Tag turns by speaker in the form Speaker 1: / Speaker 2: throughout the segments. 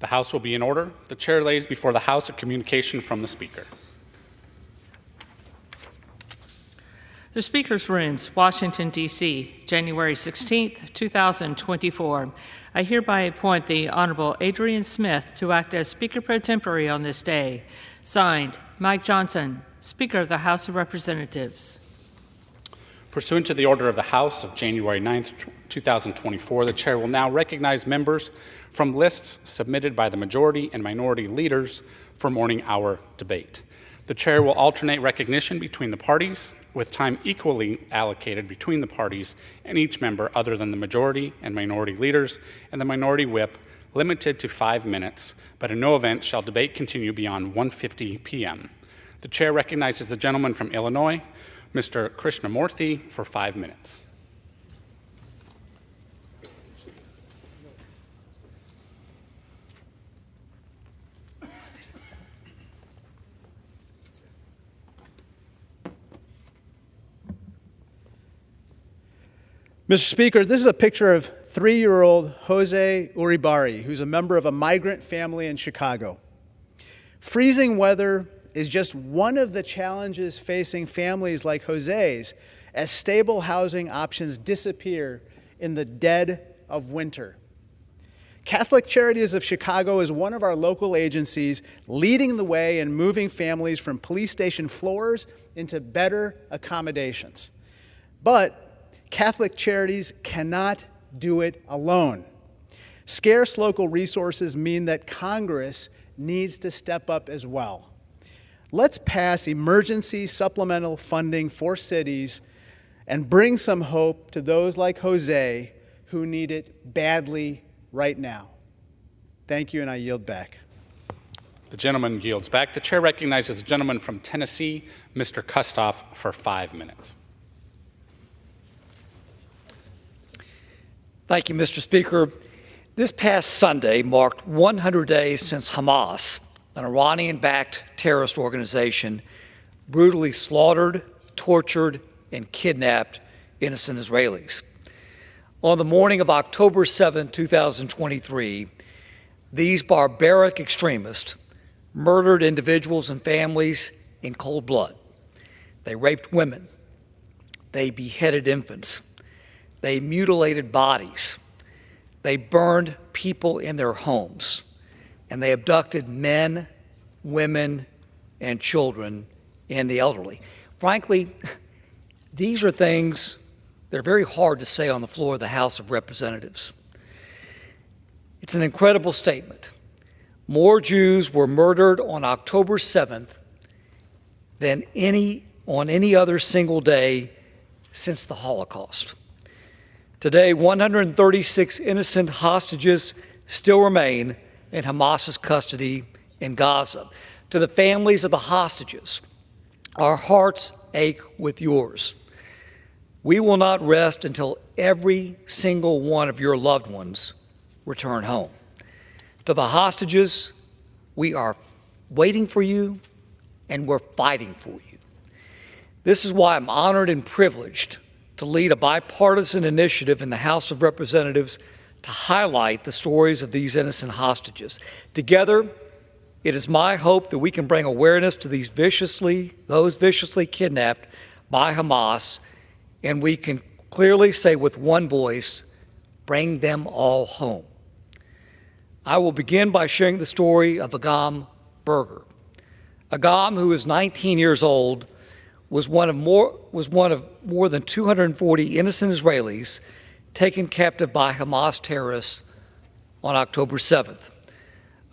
Speaker 1: The House will be in order. The chair lays before the House a communication from the Speaker.
Speaker 2: The Speaker's Rooms, Washington, D.C., January 16, 2024. I hereby appoint the Honorable Adrian Smith to act as Speaker pro tempore on this day. Signed, Mike Johnson, Speaker of the House of Representatives.
Speaker 1: Pursuant to the order of the House of January 9, 2024, the chair will now recognize members from lists submitted by the majority and minority leaders for morning hour debate. The chair will alternate recognition between the parties, with time equally allocated between the parties and each member other than the majority and minority leaders and the minority whip, limited to 5 minutes, but in no event shall debate continue beyond 1:50 p.m. The chair recognizes the gentleman from Illinois, Mr. Krishnamurthy, for 5 minutes.
Speaker 3: Mr. Speaker, this is a picture of 3-year-old Jose Uribari, who's a member of a migrant family in Chicago. Freezing weather is just one of the challenges facing families like Jose's as stable housing options disappear in the dead of winter. Catholic Charities of Chicago is one of our local agencies leading the way in moving families from police station floors into better accommodations. But Catholic Charities cannot do it alone. Scarce local resources mean that Congress needs to step up as well. Let's pass emergency supplemental funding for cities and bring some hope to those like Jose who need it badly right now. Thank you, and I yield back.
Speaker 1: The gentleman yields back. The chair recognizes the gentleman from Tennessee, Mr. Kustoff, for 5 minutes.
Speaker 4: Thank you, Mr. Speaker. This past Sunday marked 100 days since Hamas, an Iranian-backed terrorist organization, brutally slaughtered, tortured, and kidnapped innocent Israelis. On the morning of October 7, 2023, these barbaric extremists murdered individuals and families in cold blood. They raped women. They beheaded infants. They mutilated bodies. They burned people in their homes. And they abducted men, women, and children and the elderly. Frankly, these are things that are very hard to say on the floor of the House of Representatives. It's an incredible statement. More Jews were murdered on October 7th than on any other single day since the Holocaust. Today, 136 innocent hostages still remain in Hamas's custody in Gaza. To the families of the hostages, our hearts ache with yours. We will not rest until every single one of your loved ones return home. To the hostages, we are waiting for you and we're fighting for you. This is why I'm honored and privileged to lead a bipartisan initiative in the House of Representatives to highlight the stories of these innocent hostages. Together, it is my hope that we can bring awareness to those viciously kidnapped by Hamas, and we can clearly say with one voice, bring them all home. I will begin by sharing the story of Agam Berger. Agam, who is 19 years old, was one of more than 240 innocent Israelis taken captive by Hamas terrorists on October 7th.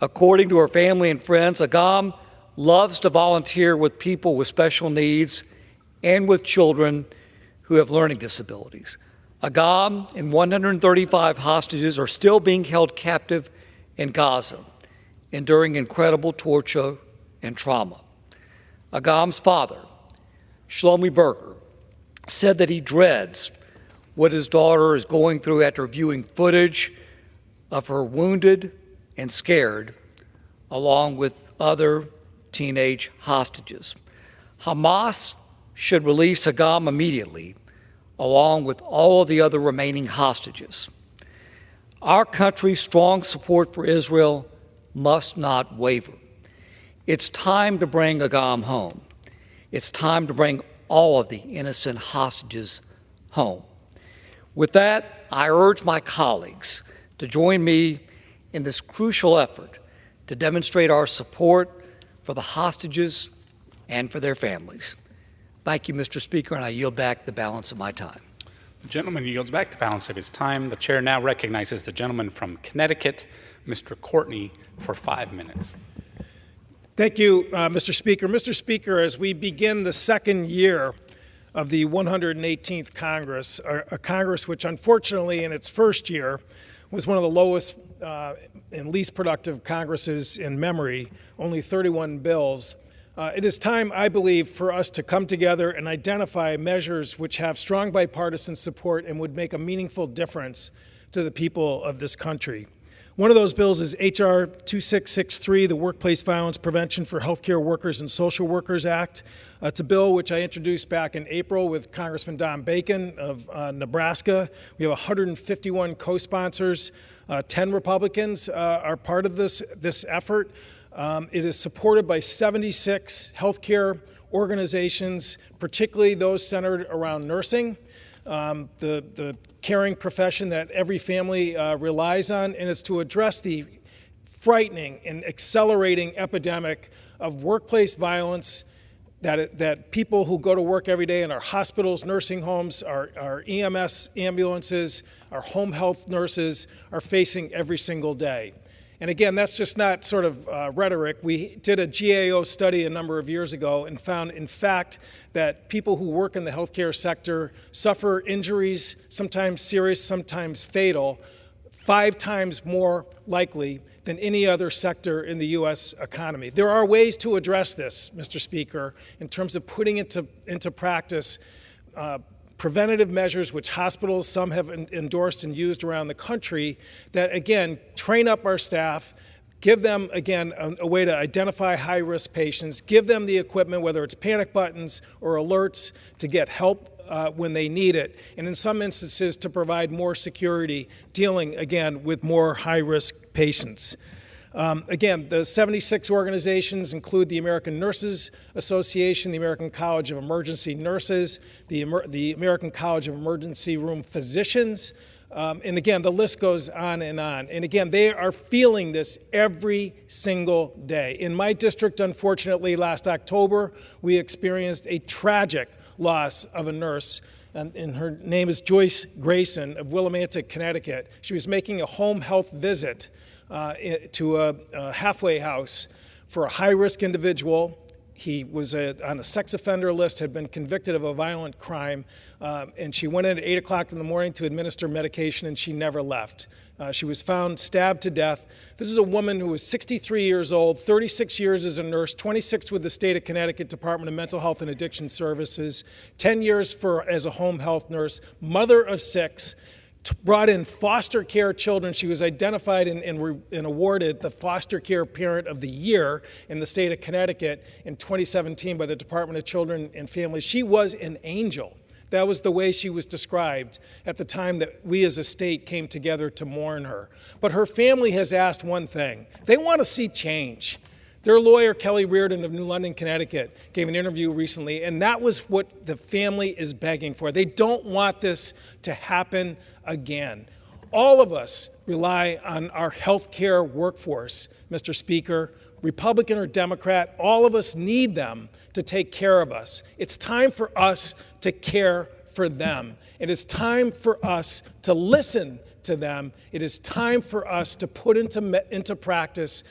Speaker 4: According to her family and friends, Agam loves to volunteer with people with special needs and with children who have learning disabilities. Agam and 135 hostages are still being held captive in Gaza, enduring incredible torture and trauma. Agam's father, Shlomi Berger, said that he dreads what his daughter is going through after viewing footage of her wounded and scared, along with other teenage hostages. Hamas should release Agam immediately, along with all of the other remaining hostages. Our country's strong support for Israel must not waver. It's time to bring Agam home. It's time to bring all of the innocent hostages home. With that, I urge my colleagues to join me in this crucial effort to demonstrate our support for the hostages and for their families. Thank you, Mr. Speaker, and I yield back the balance of my time.
Speaker 1: The gentleman yields back the balance of his time. The chair now recognizes the gentleman from Connecticut, Mr. Courtney, for 5 minutes.
Speaker 5: Thank you, Mr. Speaker. Mr. Speaker, as we begin the second year of the 118th Congress, a Congress which unfortunately in its first year was one of the lowest and least productive Congresses in memory, only 31 bills. It is time, I believe, for us to come together and identify measures which have strong bipartisan support and would make a meaningful difference to the people of this country. One of those bills is H.R. 2663, the Workplace Violence Prevention for Healthcare Workers and Social Workers Act. It's a bill which I introduced back in April with Congressman Don Bacon of Nebraska. We have 151 co-sponsors. 10 Republicans are part of this effort. It is supported by 76 healthcare organizations, particularly those centered around nursing, the caring profession that every family relies on, and it's to address the frightening and accelerating epidemic of workplace violence that people who go to work every day in our hospitals, nursing homes, our EMS ambulances, our home health nurses are facing every single day. And again, that's just not sort of rhetoric. We did a GAO study a number of years ago and found, in fact, that people who work in the healthcare sector suffer injuries, sometimes serious, sometimes fatal, 5 times more likely than any other sector in the U.S. economy. There are ways to address this, Mr. Speaker, in terms of putting into practice preventative measures which hospitals, some have endorsed and used around the country, that, again, train up our staff, give them, again, a way to identify high-risk patients, give them the equipment, whether it's panic buttons or alerts, to get help when they need it, and in some instances to provide more security, dealing, again, with more high-risk patients. Again, the 76 organizations include the American Nurses Association, the American College of Emergency Nurses, the American College of Emergency Room Physicians, and again, the list goes on and on. And again, they are feeling this every single day. In my district, unfortunately, last October, we experienced a tragic loss of a nurse, and her name is Joyce Grayson of Willimantic, Connecticut. She was making a home health visit to a halfway house for a high-risk individual. He was on a sex offender list, had been convicted of a violent crime, and she went in at 8 o'clock in the morning to administer medication, and she never left. She was found stabbed to death. This is a woman who was 63 years old, 36 years as a nurse, 26 with the State of Connecticut Department of Mental Health and Addiction Services, 10 years as a home health nurse, mother of 6, brought in foster care children. She was identified and awarded the Foster Care Parent of the Year in the state of Connecticut in 2017 by the Department of Children and Families. She was an angel. That was the way she was described at the time that we as a state came together to mourn her. But her family has asked one thing. They want to see change. Their lawyer, Kelly Reardon of New London, Connecticut, gave an interview recently, and that was what the family is begging for. They don't want this to happen again. All of us rely on our healthcare workforce, Mr. Speaker, Republican or Democrat. All of us need them to take care of us. It's time for us to care for them. It is time for us to listen to them. It is time for us to put into practice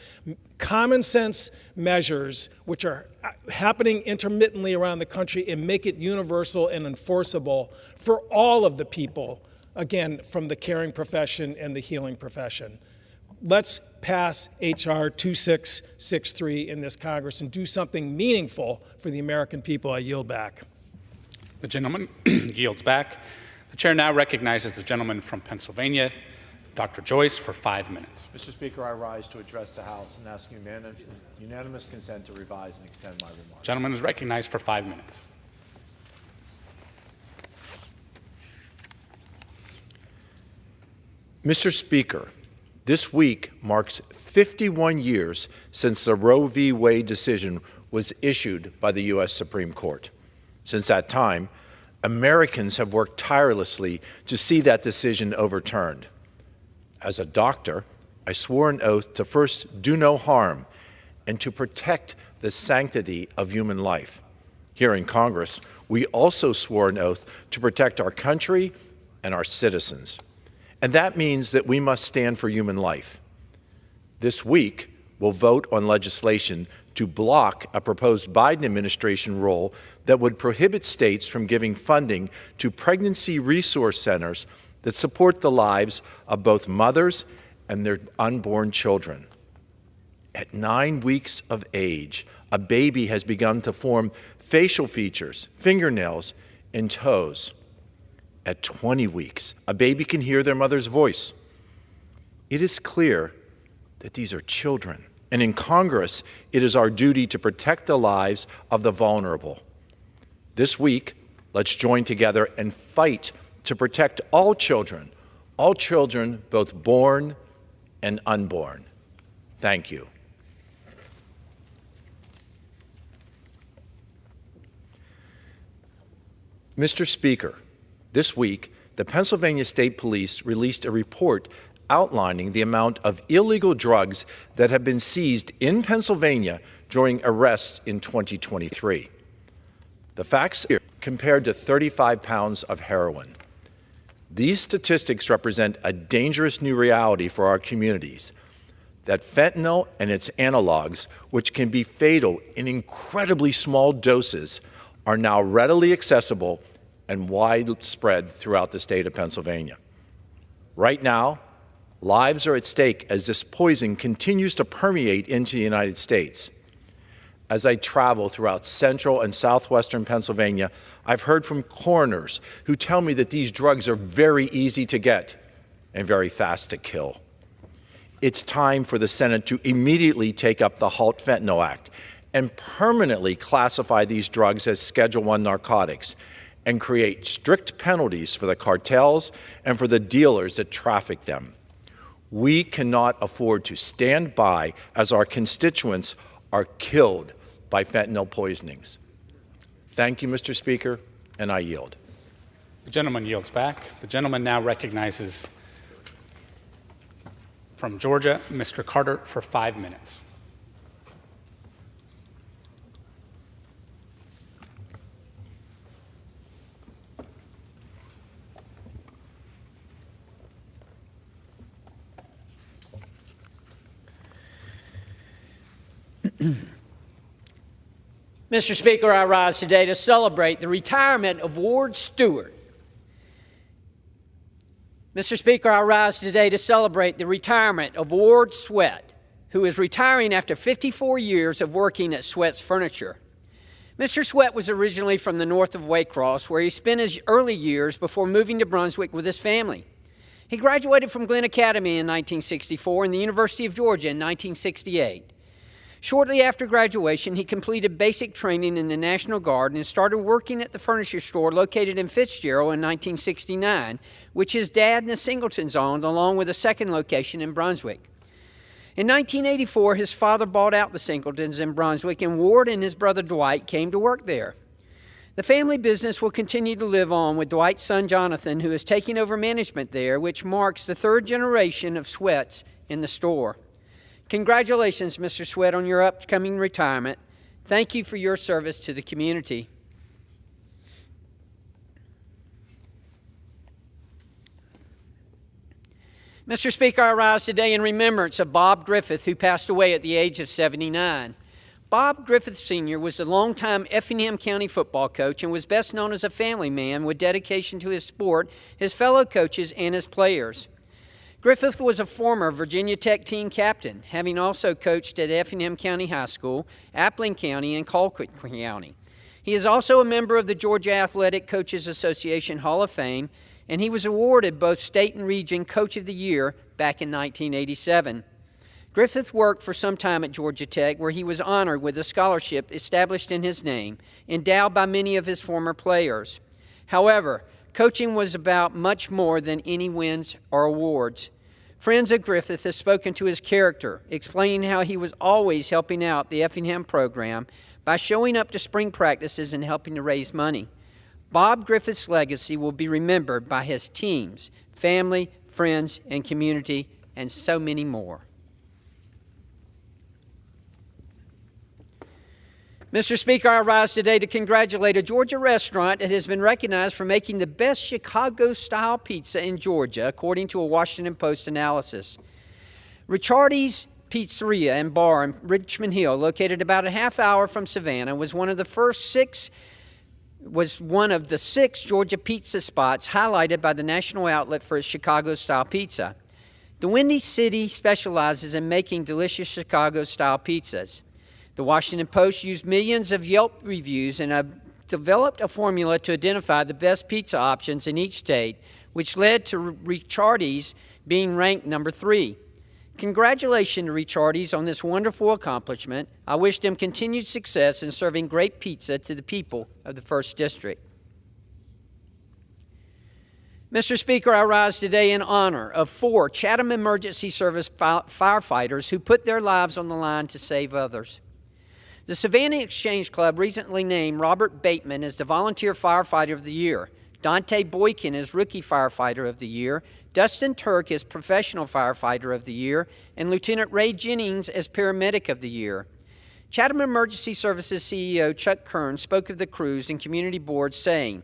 Speaker 5: common sense measures which are happening intermittently around the country and make it universal and enforceable for all of the people, again, from the caring profession and the healing profession. Let's pass H.R. 2663 in this Congress and do something meaningful for the American people. I yield back.
Speaker 1: The gentleman yields back. The chair now recognizes the gentleman from Pennsylvania, Dr. Joyce, for 5 minutes.
Speaker 6: Mr. Speaker, I rise to address the House and ask unanimous consent to revise and extend my remarks.
Speaker 1: Gentleman is recognized for 5 minutes.
Speaker 6: Mr. Speaker,
Speaker 7: This week marks 51 years since the Roe v. Wade decision was issued by the U.S. Supreme Court. Since that time, Americans have worked tirelessly to see that decision overturned. As a doctor, I swore an oath to first do no harm and to protect the sanctity of human life. Here in Congress, we also swore an oath to protect our country and our citizens. And that means that we must stand for human life. This week, we'll vote on legislation to block a proposed Biden administration rule that would prohibit states from giving funding to pregnancy resource centers that support the lives of both mothers and their unborn children. At 9 weeks of age, a baby has begun to form facial features, fingernails, and toes. At 20 weeks, a baby can hear their mother's voice. It is clear that these are children, and in Congress, it is our duty to protect the lives of the vulnerable. This week, let's join together and fight to protect all children both born and unborn. Thank you. Mr. Speaker, this week, the Pennsylvania State Police released a report outlining the amount of illegal drugs that have been seized in Pennsylvania during arrests in 2023. The facts here compared to 35 pounds of heroin. These statistics represent a dangerous new reality for our communities, that fentanyl and its analogs, which can be fatal in incredibly small doses, are now readily accessible and widespread throughout the state of Pennsylvania. Right now, lives are at stake as this poison continues to permeate into the United States. As I travel throughout central and southwestern Pennsylvania, I've heard from coroners who tell me that these drugs are very easy to get and very fast to kill. It's time for the Senate to immediately take up the HALT Fentanyl Act and permanently classify these drugs as Schedule I narcotics and create strict penalties for the cartels and for the dealers that traffic them. We cannot afford to stand by as our constituents are killed by fentanyl poisonings. Thank you, Mr. Speaker, and I yield.
Speaker 1: The gentleman yields back. The gentleman now recognizes from Georgia, Mr. Carter, for 5 minutes.
Speaker 8: Mr. Speaker, I rise today to celebrate the retirement of Ward Stewart. Mr. Speaker, I rise today to celebrate the retirement of Ward Sweat, who is retiring after 54 years of working at Sweat's Furniture. Mr. Sweat was originally from the north of Waycross, where he spent his early years before moving to Brunswick with his family. He graduated from Glenn Academy in 1964 and the University of Georgia in 1968. Shortly after graduation, he completed basic training in the National Guard and started working at the furniture store located in Fitzgerald in 1969, which his dad and the Singletons owned, along with a second location in Brunswick. In 1984, his father bought out the Singletons in Brunswick, and Ward and his brother Dwight came to work there. The family business will continue to live on with Dwight's son Jonathan, who is taking over management there, which marks the third generation of Sweats in the store. Congratulations, Mr. Sweat, on your upcoming retirement. Thank you for your service to the community. Mr. Speaker, I rise today in remembrance of Bob Griffith, who passed away at the age of 79. Bob Griffith Sr. was a longtime Effingham County football coach and was best known as a family man with dedication to his sport, his fellow coaches, and his players. Griffith was a former Virginia Tech team captain, having also coached at Effingham County High School, Appling County, and Colquitt County. He is also a member of the Georgia Athletic Coaches Association Hall of Fame, and he was awarded both State and Region Coach of the Year back in 1987. Griffith worked for some time at Georgia Tech, where he was honored with a scholarship established in his name, endowed by many of his former players. However, coaching was about much more than any wins or awards. Friends of Griffith have spoken to his character, explaining how he was always helping out the Effingham program by showing up to spring practices and helping to raise money. Bob Griffith's legacy will be remembered by his teams, family, friends, and community, and so many more. Mr. Speaker, I rise today to congratulate a Georgia restaurant that has been recognized for making the best Chicago-style pizza in Georgia, according to a Washington Post analysis. Ricciardi's Pizzeria and Bar in Richmond Hill, located about a half hour from Savannah, was one of the six Georgia pizza spots highlighted by the national outlet for its Chicago-style pizza. The Windy City specializes in making delicious Chicago-style pizzas. The Washington Post used millions of Yelp reviews and developed a formula to identify the best pizza options in each state, which led to Ricciardi's being ranked number 3. Congratulations to Ricciardi's on this wonderful accomplishment. I wish them continued success in serving great pizza to the people of the 1st District. Mr. Speaker, I rise today in honor of 4 Chatham Emergency Service firefighters who put their lives on the line to save others. The Savannah Exchange Club recently named Robert Bateman as the Volunteer Firefighter of the Year, Dante Boykin as Rookie Firefighter of the Year, Dustin Turk as Professional Firefighter of the Year, and Lieutenant Ray Jennings as Paramedic of the Year. Chatham Emergency Services CEO Chuck Kern spoke of the crews and community boards, saying,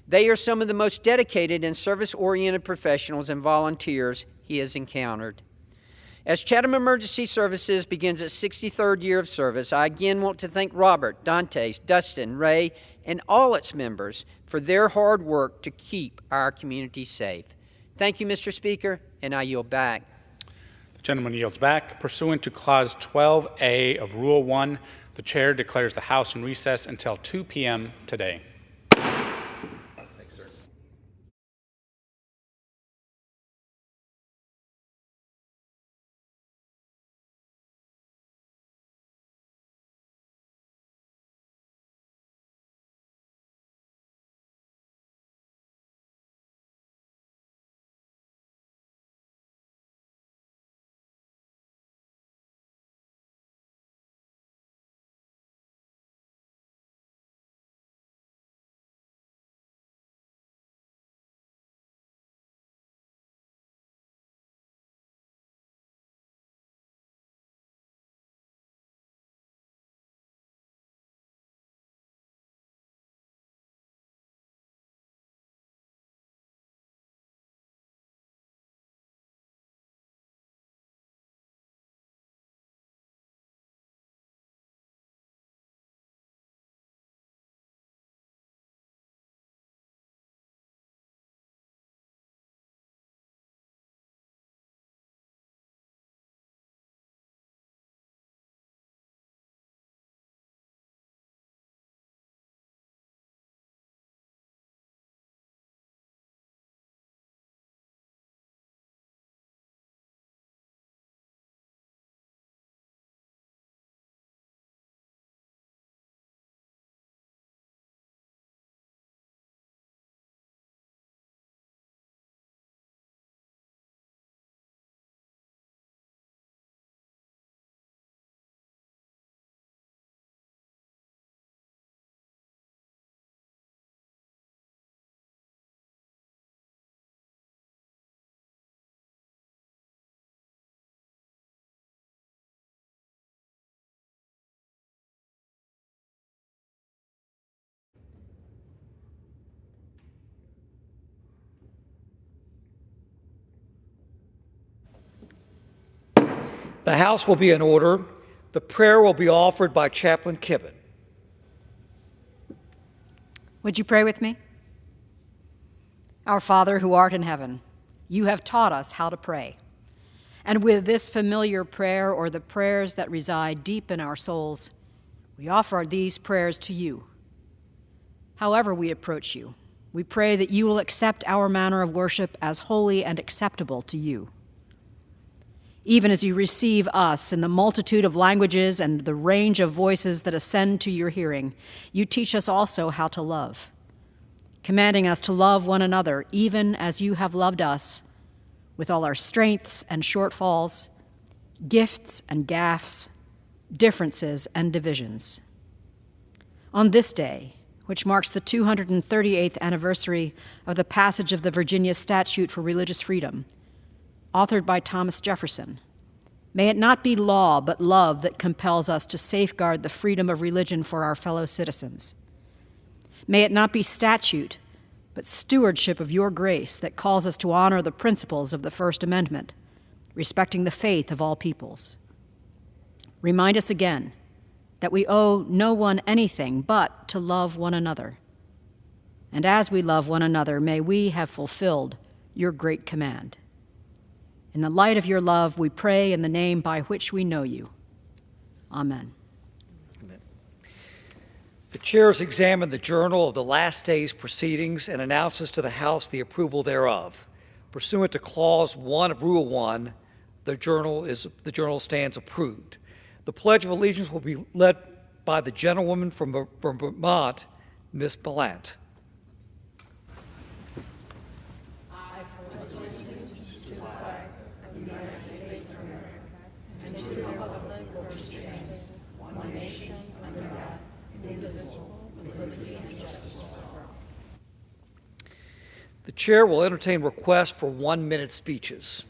Speaker 8: "They are some of the most dedicated and service-oriented professionals and volunteers he has encountered." As Chatham Emergency Services begins its 63rd year of service, I again want to thank Robert, Dante, Dustin, Ray, and all its members for their hard work to keep our community safe. Thank you, Mr. Speaker, and I yield back.
Speaker 1: The gentleman yields back. Pursuant to Clause 12A of Rule 1, the Chair declares the House in recess until 2 p.m. today.
Speaker 4: The House will be in order. The prayer will be offered by Chaplain Kibben.
Speaker 9: Would you pray with me? Our Father who art in heaven, you have taught us how to pray. And with this familiar prayer, or the prayers that reside deep in our souls, we offer these prayers to you. However we approach you, we pray that you will accept our manner of worship as holy and acceptable to you. Even as you receive us in the multitude of languages and the range of voices that ascend to your hearing, you teach us also how to love, commanding us to love one another even as you have loved us. with all our strengths and shortfalls, gifts and gaffes, differences and divisions. On this day, which marks the 238th anniversary of the passage of the Virginia Statute for Religious Freedom, authored by Thomas Jefferson, may it not be law but love that compels us to safeguard the freedom of religion for our fellow citizens. May it not be statute but stewardship of your grace that calls us to honor the principles of the First Amendment, respecting the faith of all peoples. Remind us again that we owe no one anything but to love one another. And as we love one another, may we have fulfilled your great command. In the light of your love, we pray in the name by which we know you. Amen.
Speaker 4: The chair has examined the journal of the last day's proceedings and announces to the House the approval thereof. Pursuant to Clause 1 of Rule 1, the journal stands approved. The Pledge of Allegiance will be led by the gentlewoman from Vermont, Ms. Ballant.
Speaker 2: I pledge allegiance to the flag of the United States of America and to the republic for which it stands, one nation, under God, indivisible, with liberty and justice for all.
Speaker 4: The chair will entertain requests for 1-minute speeches.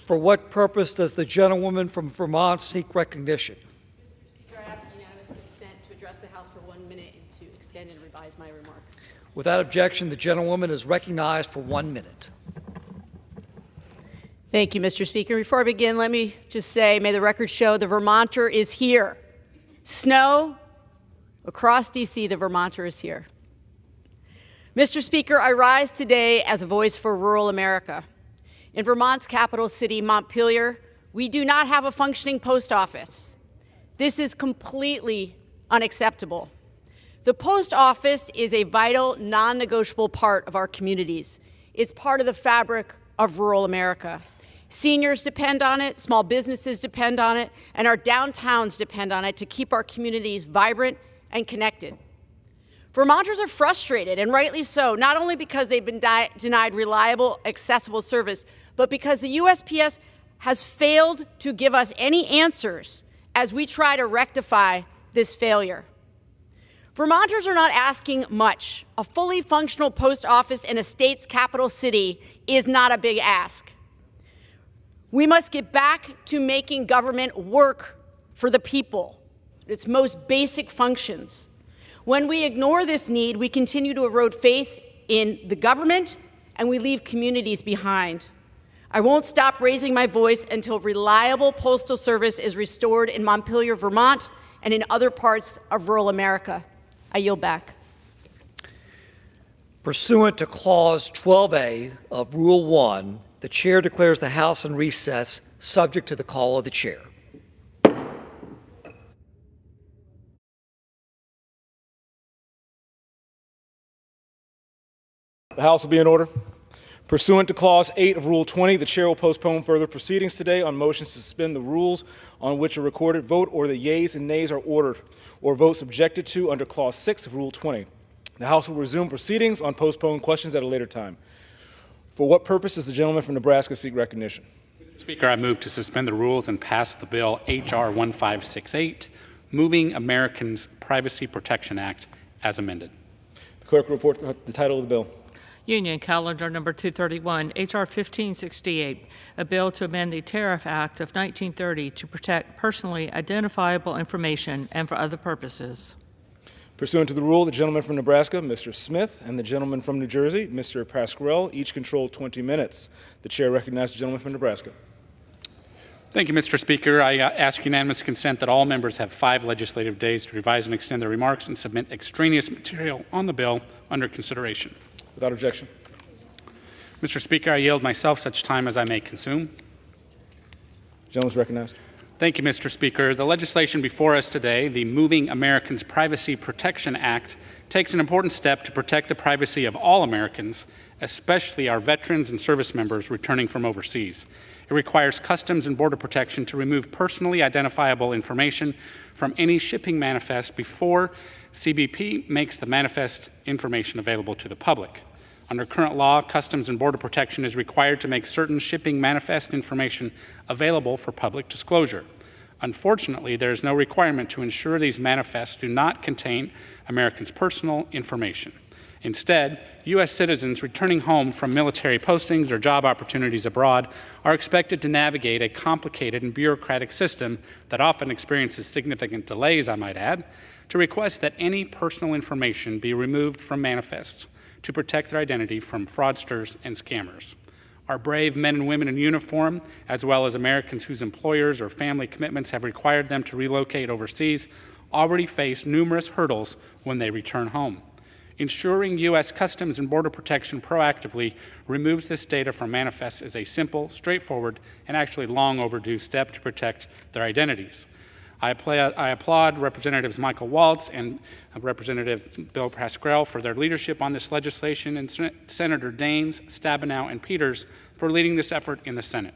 Speaker 4: For what purpose does the gentlewoman from Vermont seek recognition?
Speaker 10: Speaker, I ask unanimous consent to address the House for 1 minute and to extend and revise my remarks.
Speaker 4: Without objection, the gentlewoman is recognized for 1 minute.
Speaker 10: Thank you, Mr. Speaker. Before I begin, let me just say, may the record show the Vermonter is here. Snow across D.C., the Vermonter is here. Mr. Speaker, I rise today as a voice for rural America. In Vermont's capital city, Montpelier, we do not have a functioning post office. This is completely unacceptable. The post office is a vital, non-negotiable part of our communities. It's part of the fabric of rural America. Seniors depend on it, small businesses depend on it, and our downtowns depend on it to keep our communities vibrant and connected. Vermonters are frustrated, and rightly so, not only because they've been denied reliable, accessible service, but because the USPS has failed to give us any answers as we try to rectify this failure. Vermonters are not asking much. A fully functional post office in a state's capital city is not a big ask. We must get back to making government work for the people, its most basic functions. When we ignore this need, we continue to erode faith in the government and we leave communities behind. I won't stop raising my voice until reliable postal service is restored in Montpelier, Vermont, and in other parts of rural America. I yield back.
Speaker 4: Pursuant to Clause 12A of Rule 1, the chair declares the House in recess, subject to the call of the chair.
Speaker 11: The House will be in order. Pursuant to Clause 8 of Rule 20, the chair will postpone further proceedings today on motions to suspend the rules on which a recorded vote or the yeas and nays are ordered, or votes objected to under Clause 6 of Rule 20. The House will resume proceedings on postponed questions at a later time. For what purpose does the gentleman from Nebraska seek recognition?
Speaker 1: Speaker, I move to suspend the rules and pass the bill H.R. 1568, Moving Americans Privacy Protection Act, as amended.
Speaker 11: The clerk will report the title of the bill.
Speaker 2: Union Calendar Number 231, H.R. 1568, a bill to amend the Tariff Act of 1930 to protect personally identifiable information and for other purposes.
Speaker 11: Pursuant to the rule, the gentleman from Nebraska, Mr. Smith, and the gentleman from New Jersey, Mr. Pasquarello, each control 20 minutes. The chair recognizes the gentleman from Nebraska.
Speaker 1: Thank you, Mr. Speaker. I ask unanimous consent that all members have 5 legislative days to revise and extend their remarks and submit extraneous material on the bill under consideration.
Speaker 11: Without objection.
Speaker 1: Mr. Speaker, I yield myself such time as I may consume.
Speaker 11: The gentleman is recognized.
Speaker 1: Thank you, Mr. Speaker. The legislation before us today, the Moving Americans Privacy Protection Act, takes an important step to protect the privacy of all Americans, especially our veterans and service members returning from overseas. It requires Customs and Border Protection to remove personally identifiable information from any shipping manifest before CBP makes the manifest information available to the public. Under current law, Customs and Border Protection is required to make certain shipping manifest information available for public disclosure. Unfortunately, there is no requirement to ensure these manifests do not contain Americans' personal information. Instead, U.S. citizens returning home from military postings or job opportunities abroad are expected to navigate a complicated and bureaucratic system that often experiences significant delays, I might add, to request that any personal information be removed from manifests to protect their identity from fraudsters and scammers. Our brave men and women in uniform, as well as Americans whose employers or family commitments have required them to relocate overseas, already face numerous hurdles when they return home. Ensuring U.S. Customs and Border Protection proactively removes this data from manifests is a simple, straightforward, and actually long overdue step to protect their identities. I applaud Representatives Michael Waltz and Representative Bill Pascrell for their leadership on this legislation, and Senator Daines, Stabenow, and Peters for leading this effort in the Senate.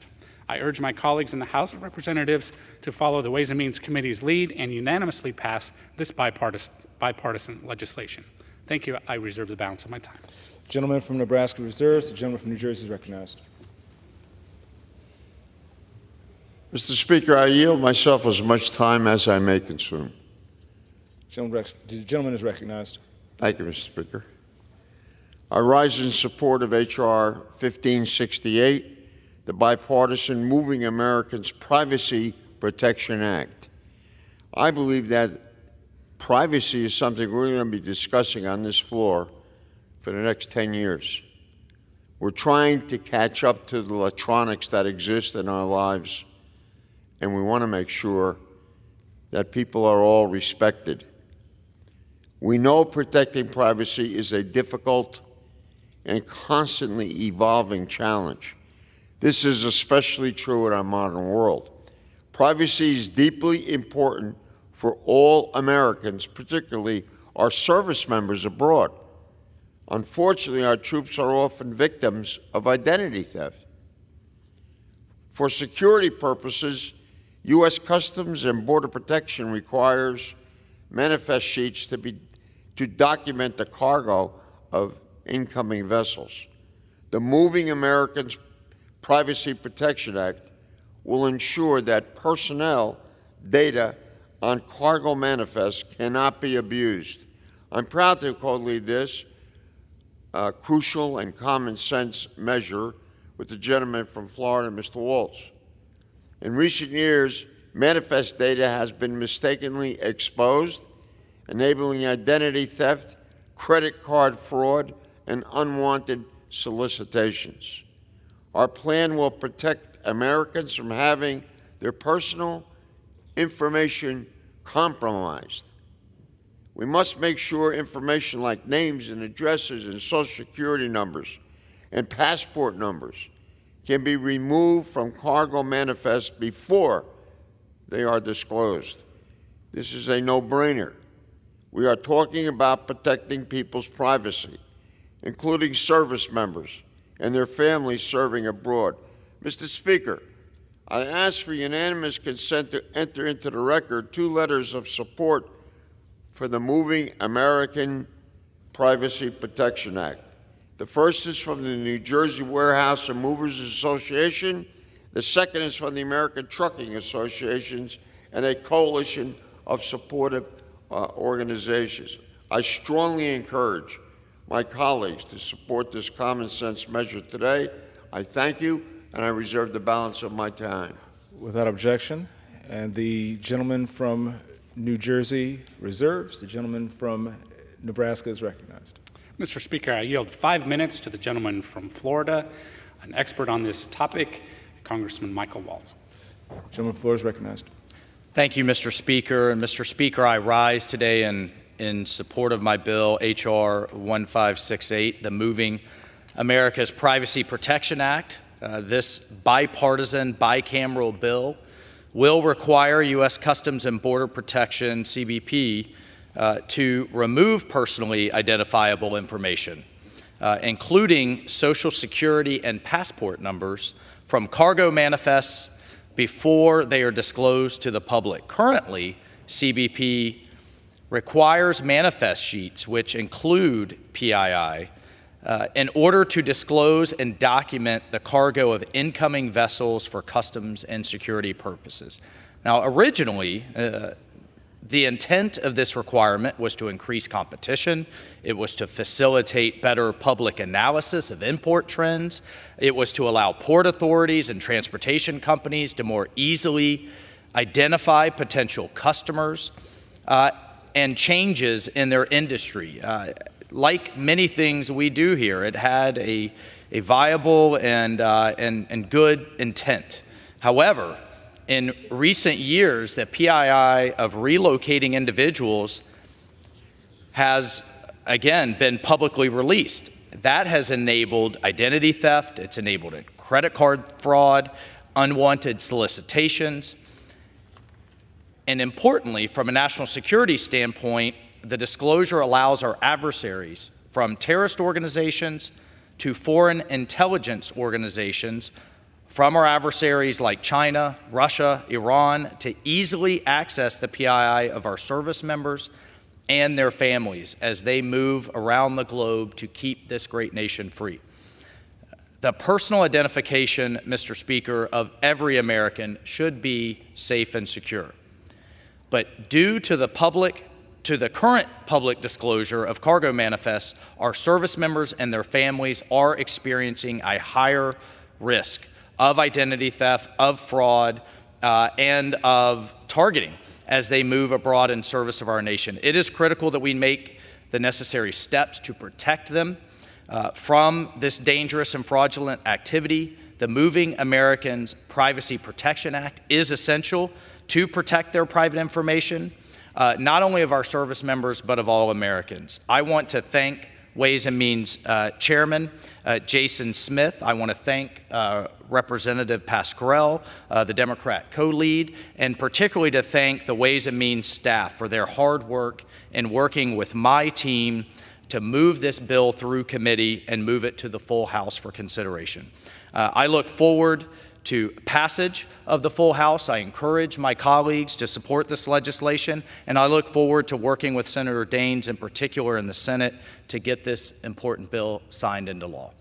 Speaker 1: I urge my colleagues in the House of Representatives to follow the Ways and Means Committee's lead and unanimously pass this bipartisan legislation. Thank you. I reserve the balance of my time.
Speaker 11: Gentleman from Nebraska reserves. The gentleman from New Jersey is recognized.
Speaker 12: Mr. Speaker, I yield myself as much time as I may consume.
Speaker 11: The gentleman is recognized.
Speaker 12: Thank you, Mr. Speaker. I rise in support of H.R. 1568, the bipartisan Moving Americans Privacy Protection Act. I believe that privacy is something we're going to be discussing on this floor for the next 10 years. We're trying to catch up to the electronics that exist in our lives, and we want to make sure that people are all respected. We know protecting privacy is a difficult and constantly evolving challenge. This is especially true in our modern world. Privacy is deeply important for all Americans, particularly our service members abroad. Unfortunately, our troops are often victims of identity theft. For security purposes, U.S. Customs and Border Protection requires manifest sheets to document the cargo of incoming vessels. The Moving Americans Privacy Protection Act will ensure that personnel data on cargo manifests cannot be abused. I'm proud to co-lead this crucial and common sense measure with the gentleman from Florida, Mr. Waltz. In recent years, manifest data has been mistakenly exposed, enabling identity theft, credit card fraud, and unwanted solicitations. Our plan will protect Americans from having their personal information compromised. We must make sure information like names and addresses and social security numbers and passport numbers can be removed from cargo manifests before they are disclosed. This is a no-brainer. We are talking about protecting people's privacy, including service members and their families serving abroad. Mr. Speaker, I ask for unanimous consent to enter into the record 2 letters of support for the Moving American Privacy Protection Act. The first is from the New Jersey Warehouse and Movers Association. The second is from the American Trucking Associations and a coalition of supportive organizations. I strongly encourage my colleagues to support this common sense measure today. I thank you, and I reserve the balance of my time.
Speaker 11: Without objection. And the gentleman from New Jersey reserves. The gentleman from Nebraska is recognized.
Speaker 1: Mr. Speaker, I yield 5 minutes to the gentleman from Florida, an expert on this topic, Congressman Michael Waltz.
Speaker 11: Gentleman from Florida is recognized.
Speaker 13: Thank you, Mr. Speaker. And Mr. Speaker, I rise today in support of my bill, H.R. 1568, the Moving America's Privacy Protection Act. This bipartisan, bicameral bill will require U.S. Customs and Border Protection, CBP, to remove personally identifiable information, including Social Security and passport numbers, from cargo manifests before they are disclosed to the public. Currently, CBP requires manifest sheets, which include PII, in order to disclose and document the cargo of incoming vessels for customs and security purposes. Now, originally, the intent of this requirement was to increase competition. It was to facilitate better public analysis of import trends. It was to allow port authorities and transportation companies to more easily identify potential customers and changes in their industry. Like many things we do here, it had a viable and good intent. However, in recent years, the PII of relocating individuals has, again, been publicly released. That has enabled identity theft, it's enabled credit card fraud, unwanted solicitations, and importantly, from a national security standpoint, the disclosure allows our adversaries, from terrorist organizations to foreign intelligence organizations, from our adversaries like China, Russia, Iran, to easily access the PII of our service members and their families as they move around the globe to keep this great nation free. The personal identification, Mr. Speaker, of every American should be safe and secure. But due to the current public disclosure of cargo manifests, our service members and their families are experiencing a higher risk of identity theft, of fraud, and of targeting as they move abroad in service of our nation. It is critical that we make the necessary steps to protect them from this dangerous and fraudulent activity. The Moving Americans Privacy Protection Act is essential to protect their private information, not only of our service members, but of all Americans. I want to thank Ways and Means Chairman Jason Smith. I want to thank Representative Pascrell, the Democrat co-lead, and particularly to thank the Ways and Means staff for their hard work in working with my team to move this bill through committee and move it to the full House for consideration. I look forward to passage of the full House. I encourage my colleagues to support this legislation, and I look forward to working with Senator Daines in particular in the Senate to get this important bill signed into law.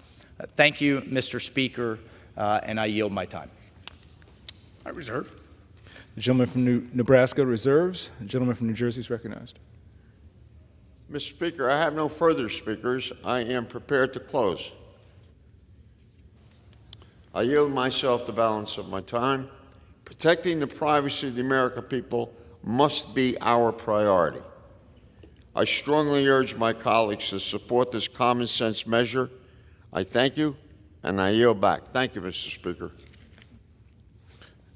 Speaker 13: Thank you, Mr. Speaker, and I yield my time.
Speaker 1: I reserve.
Speaker 11: The gentleman from Nebraska reserves. The gentleman from New Jersey is recognized.
Speaker 12: Mr. Speaker, I have no further speakers. I am prepared to close. I yield myself the balance of my time. Protecting the privacy of the American people must be our priority. I strongly urge my colleagues to support this common sense measure. I thank you, and I yield back. Thank you, Mr. Speaker.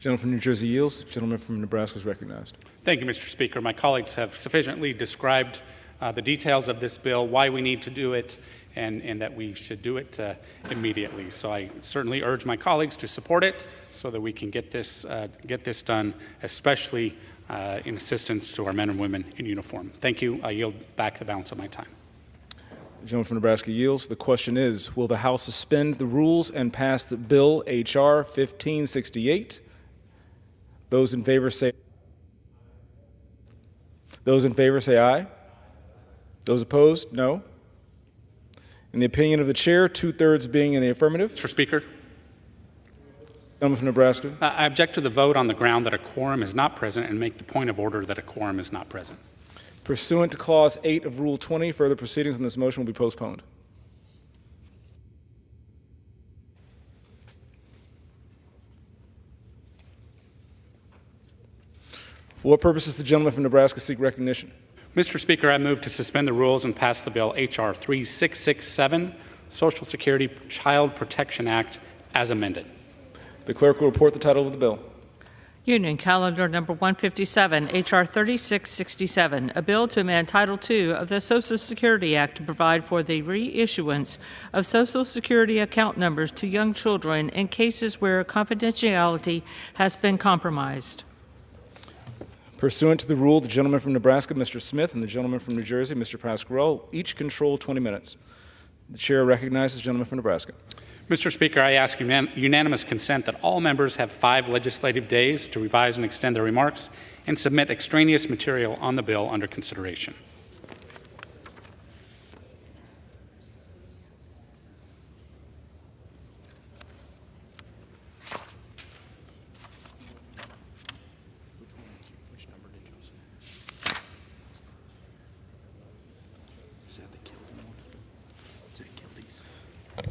Speaker 11: Gentleman from New Jersey yields. Gentleman from Nebraska is recognized.
Speaker 1: Thank you, Mr. Speaker. My colleagues have sufficiently described the details of this bill, why we need to do it, and that we should do it immediately. So I certainly urge my colleagues to support it so that we can get this done, especially in assistance to our men and women in uniform. Thank you. I yield back the balance of my time.
Speaker 11: The gentleman from Nebraska yields. The question is, will the House suspend the rules and pass the bill H.R. 1568? Those in favor say aye. Those opposed, no. In the opinion of the chair, 2/3 being in the affirmative.
Speaker 1: Mr. Speaker.
Speaker 11: Gentleman from Nebraska.
Speaker 1: I object to the vote on the ground that a quorum is not present and make the point of order that a quorum is not present.
Speaker 11: Pursuant to Clause 8 of Rule 20, further proceedings on this motion will be postponed. For what purposes does the gentleman from Nebraska seek recognition?
Speaker 1: Mr. Speaker, I move to suspend the rules and pass the bill H.R. 3667, Social Security Child Protection Act, as amended.
Speaker 11: The clerk will report the title of the bill.
Speaker 2: Union Calendar Number 157, H.R. 3667, a bill to amend Title II of the Social Security Act to provide for the reissuance of Social Security account numbers to young children in cases where confidentiality has been compromised.
Speaker 11: Pursuant to the rule, the gentleman from Nebraska, Mr. Smith, and the gentleman from New Jersey, Mr. Pasquarello, each control 20 minutes. The chair recognizes the gentleman from Nebraska.
Speaker 1: Mr. Speaker, I ask unanimous consent that all members have 5 legislative days to revise and extend their remarks and submit extraneous material on the bill under consideration.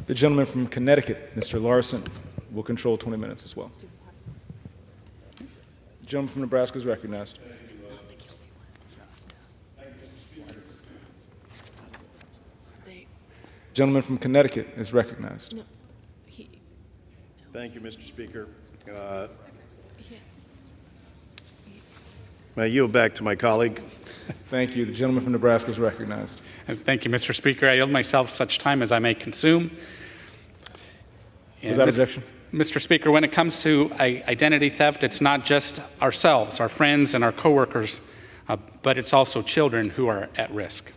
Speaker 11: The gentleman from Connecticut, Mr. Larson, will control 20 minutes as well. The gentleman from Nebraska is recognized. The gentleman from Connecticut is recognized.
Speaker 14: Thank you, Mr. Speaker. May I yield back to my colleague?
Speaker 11: Thank you. The gentleman from Nebraska is recognized.
Speaker 1: And thank you, Mr. Speaker. I yield myself such time as I may consume. And
Speaker 11: Without objection.
Speaker 1: Mr. Speaker, when it comes to identity theft, it's not just ourselves, our friends, and our coworkers, but it's also children who are at risk.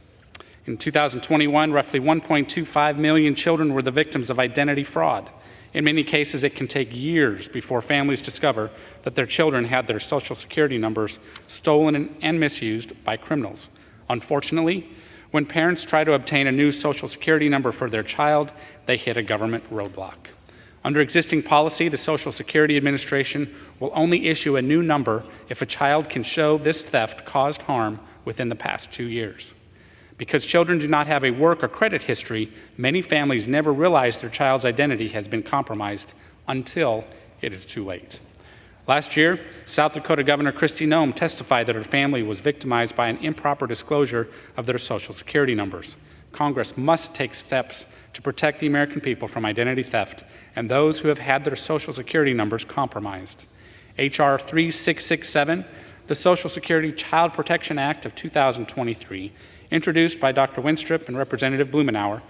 Speaker 1: In 2021, roughly 1.25 million children were the victims of identity fraud. In many cases, it can take years before families discover that their children had their Social Security numbers stolen and misused by criminals. Unfortunately, when parents try to obtain a new Social Security number for their child, they hit a government roadblock. Under existing policy, the Social Security Administration will only issue a new number if a child can show this theft caused harm within the past 2 years. Because children do not have a work or credit history, many families never realize their child's identity has been compromised until it is too late. Last year, South Dakota Governor Kristi Noem testified that her family was victimized by an improper disclosure of their Social Security numbers. Congress must take steps to protect the American people from identity theft and those who have had their Social Security numbers compromised. H.R. 3667, the Social Security Child Protection Act of 2023, introduced by Dr. Winstrup and Representative Blumenauer,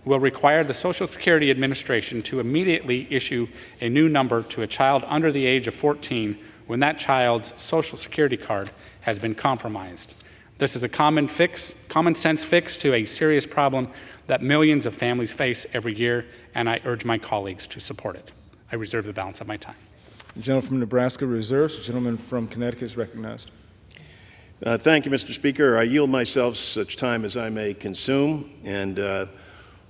Speaker 1: will require the Social Security Administration to immediately issue a new number to a child under the age of 14 when that child's Social Security card has been compromised. This is a common sense fix to a serious problem that millions of families face every year, and I urge my colleagues to support it. I reserve the balance of my time.
Speaker 11: The gentleman from Nebraska reserves. The gentleman from Connecticut is recognized.
Speaker 14: Thank you, Mr. Speaker. I yield myself such time as I may consume, and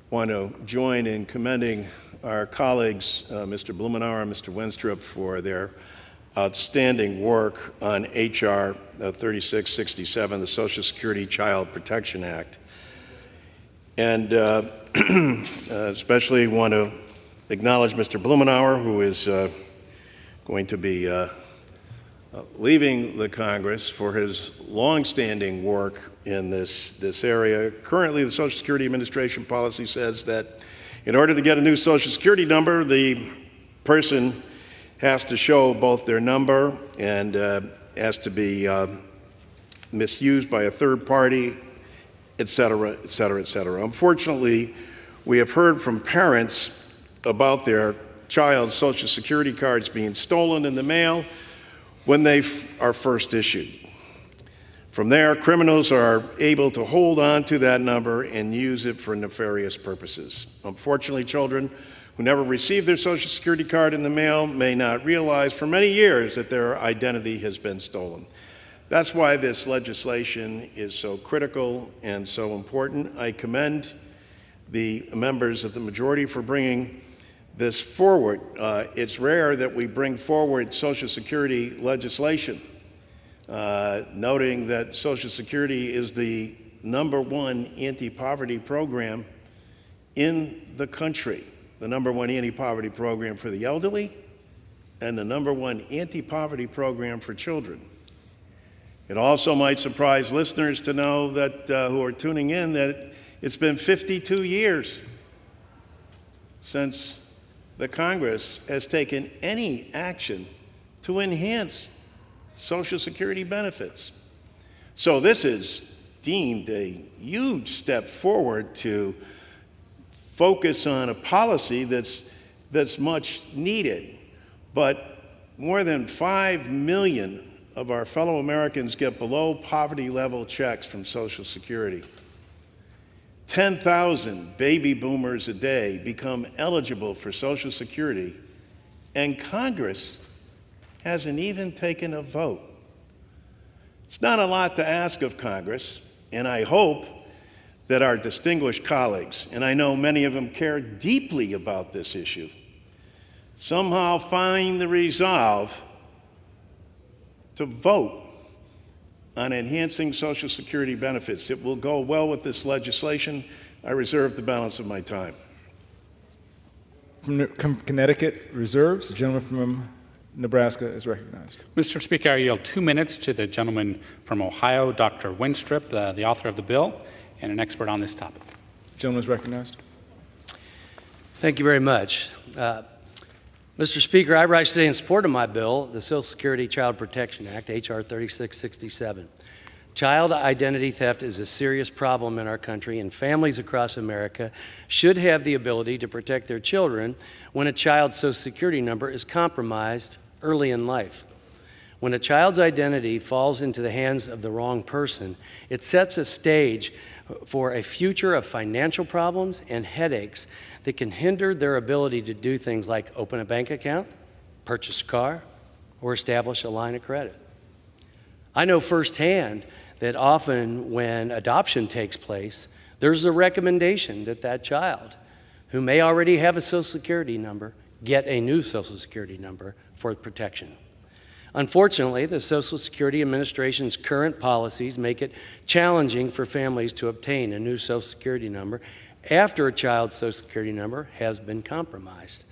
Speaker 14: want to join in commending our colleagues, Mr. Blumenauer and Mr. Winstrup, for their outstanding work on H.R. 3667, the Social Security Child Protection Act. And especially want to acknowledge Mr. Blumenauer, who is going to be leaving the Congress, for his longstanding work in this area. Currently, the Social Security Administration policy says that in order to get a new Social Security number, the person has to show both their number and has to be misused by a third party, et cetera, et cetera, et cetera. Unfortunately, we have heard from parents about their child's Social Security cards being stolen in the mail when they are first issued. From there, criminals are able to hold on to that number and use it for nefarious purposes. Unfortunately, children who never received their Social Security card in the mail may not realize for many years that their identity has been stolen. That's why this legislation is so critical and so important. I commend the members of the majority for bringing this forward. It's rare that we bring forward Social Security legislation, noting that Social Security is the #1 anti-poverty program in the country, the #1 anti-poverty program for the elderly, and the #1 anti-poverty program for children. It also might surprise listeners to know that who are tuning in that it's been 52 years since the Congress has taken any action to enhance Social Security benefits. So this is deemed a huge step forward to focus on a policy that's much needed. But more than 5 million of our fellow Americans get below poverty level checks from Social Security. 10,000 baby boomers a day become eligible for Social Security, and Congress hasn't even taken a vote. It's not a lot to ask of Congress, and I hope that our distinguished colleagues, and I know many of them care deeply about this issue, somehow find the resolve to vote on enhancing Social Security benefits. It will go well with this legislation. I reserve the balance of my time.
Speaker 11: From Connecticut reserves. The gentleman from Nebraska is recognized.
Speaker 1: Mr. Speaker, I yield 2 minutes to the gentleman from Ohio, Dr. Winstrup, the author of the bill and an expert on this topic.
Speaker 11: The gentleman is recognized.
Speaker 15: Thank you very much. Mr. Speaker, I rise today in support of my bill, the Social Security Child Protection Act, H.R. 3667. Child identity theft is a serious problem in our country, and families across America should have the ability to protect their children when a child's Social Security number is compromised early in life. When a child's identity falls into the hands of the wrong person, it sets a stage for a future of financial problems and headaches that can hinder their ability to do things like open a bank account, purchase a car, or establish a line of credit. I know firsthand that often when adoption takes place, there's a recommendation that that child, who may already have a Social Security number, get a new Social Security number for protection. Unfortunately, the Social Security Administration's current policies make it challenging for families to obtain a new Social Security number after a child's Social Security number has been compromised.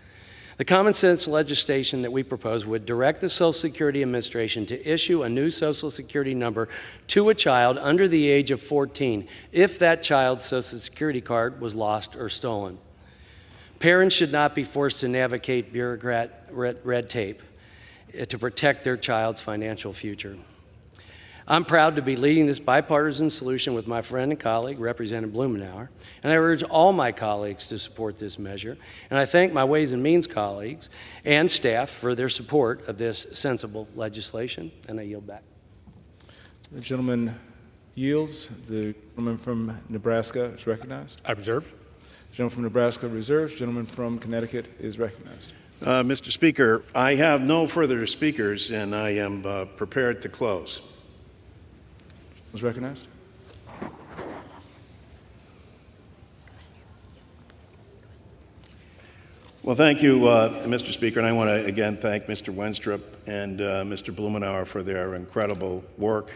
Speaker 15: The common sense legislation that we propose would direct the Social Security Administration to issue a new Social Security number to a child under the age of 14 if that child's Social Security card was lost or stolen. Parents should not be forced to navigate bureaucrat red tape to protect their child's financial future. I'm proud to be leading this bipartisan solution with my friend and colleague, Representative Blumenauer, and I urge all my colleagues to support this measure, and I thank my Ways and Means colleagues and staff for their support of this sensible legislation, and I yield back.
Speaker 11: The gentleman yields. The gentleman from Nebraska is recognized.
Speaker 1: I reserve.
Speaker 11: The gentleman from Nebraska reserves. The gentleman from Connecticut is recognized.
Speaker 14: Mr. Speaker, I have no further speakers, and I am prepared to close.
Speaker 11: Is recognized.
Speaker 14: Well, thank you, Mr. Speaker, and I want to again thank Mr. Wenstrup and Mr. Blumenauer for their incredible work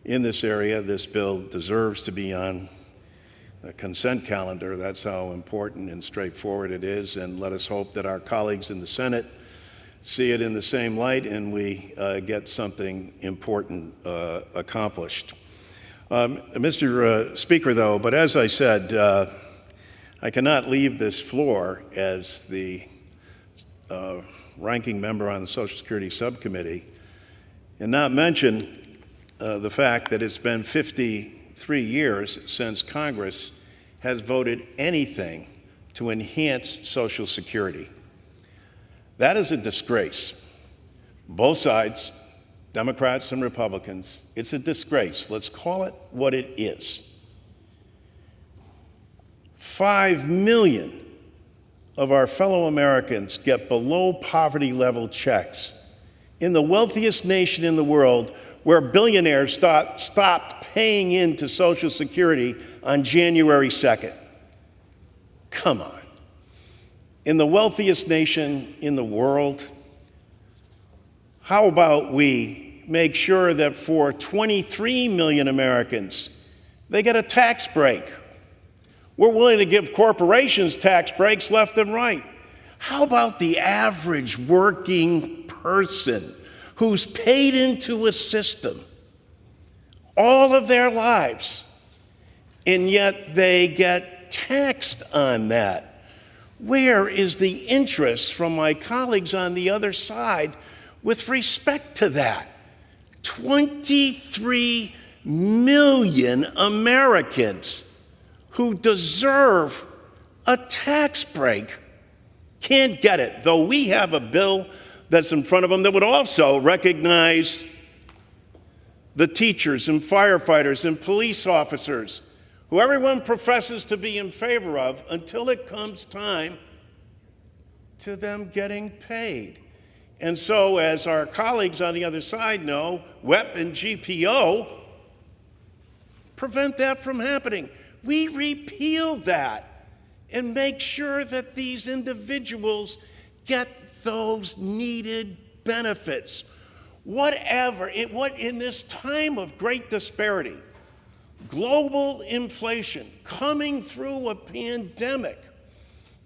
Speaker 14: in this area. This bill deserves to be on a consent calendar. That's how important and straightforward it is, and let us hope that our colleagues in the Senate see it in the same light and we get something important accomplished. Mr. Speaker, though, but as I said, I cannot leave this floor as the ranking member on the Social Security Subcommittee and not mention the fact that it's been 53 years since Congress has voted anything to enhance Social Security. That is a disgrace. Both sides, Democrats and Republicans, it's a disgrace. Let's call it what it is. 5 million of our fellow Americans get below poverty level checks in the wealthiest nation in the world, where billionaires stopped paying into Social Security on January 2nd. Come on. In the wealthiest nation in the world, how about we make sure that for 23 million Americans, they get a tax break? We're willing to give corporations tax breaks left and right. How about the average working person who's paid into a system all of their lives, and yet they get taxed on that? Where is the interest from my colleagues on the other side with respect to that? 23 million Americans who deserve a tax break can't get it, though we have a bill that's in front of them that would also recognize the teachers and firefighters and police officers who everyone professes to be in favor of until it comes time to them getting paid. And so, as our colleagues on the other side know, WEP and GPO prevent that from happening. We repeal that and make sure that these individuals get those needed benefits. What in this time of great disparity, global inflation, coming through a pandemic,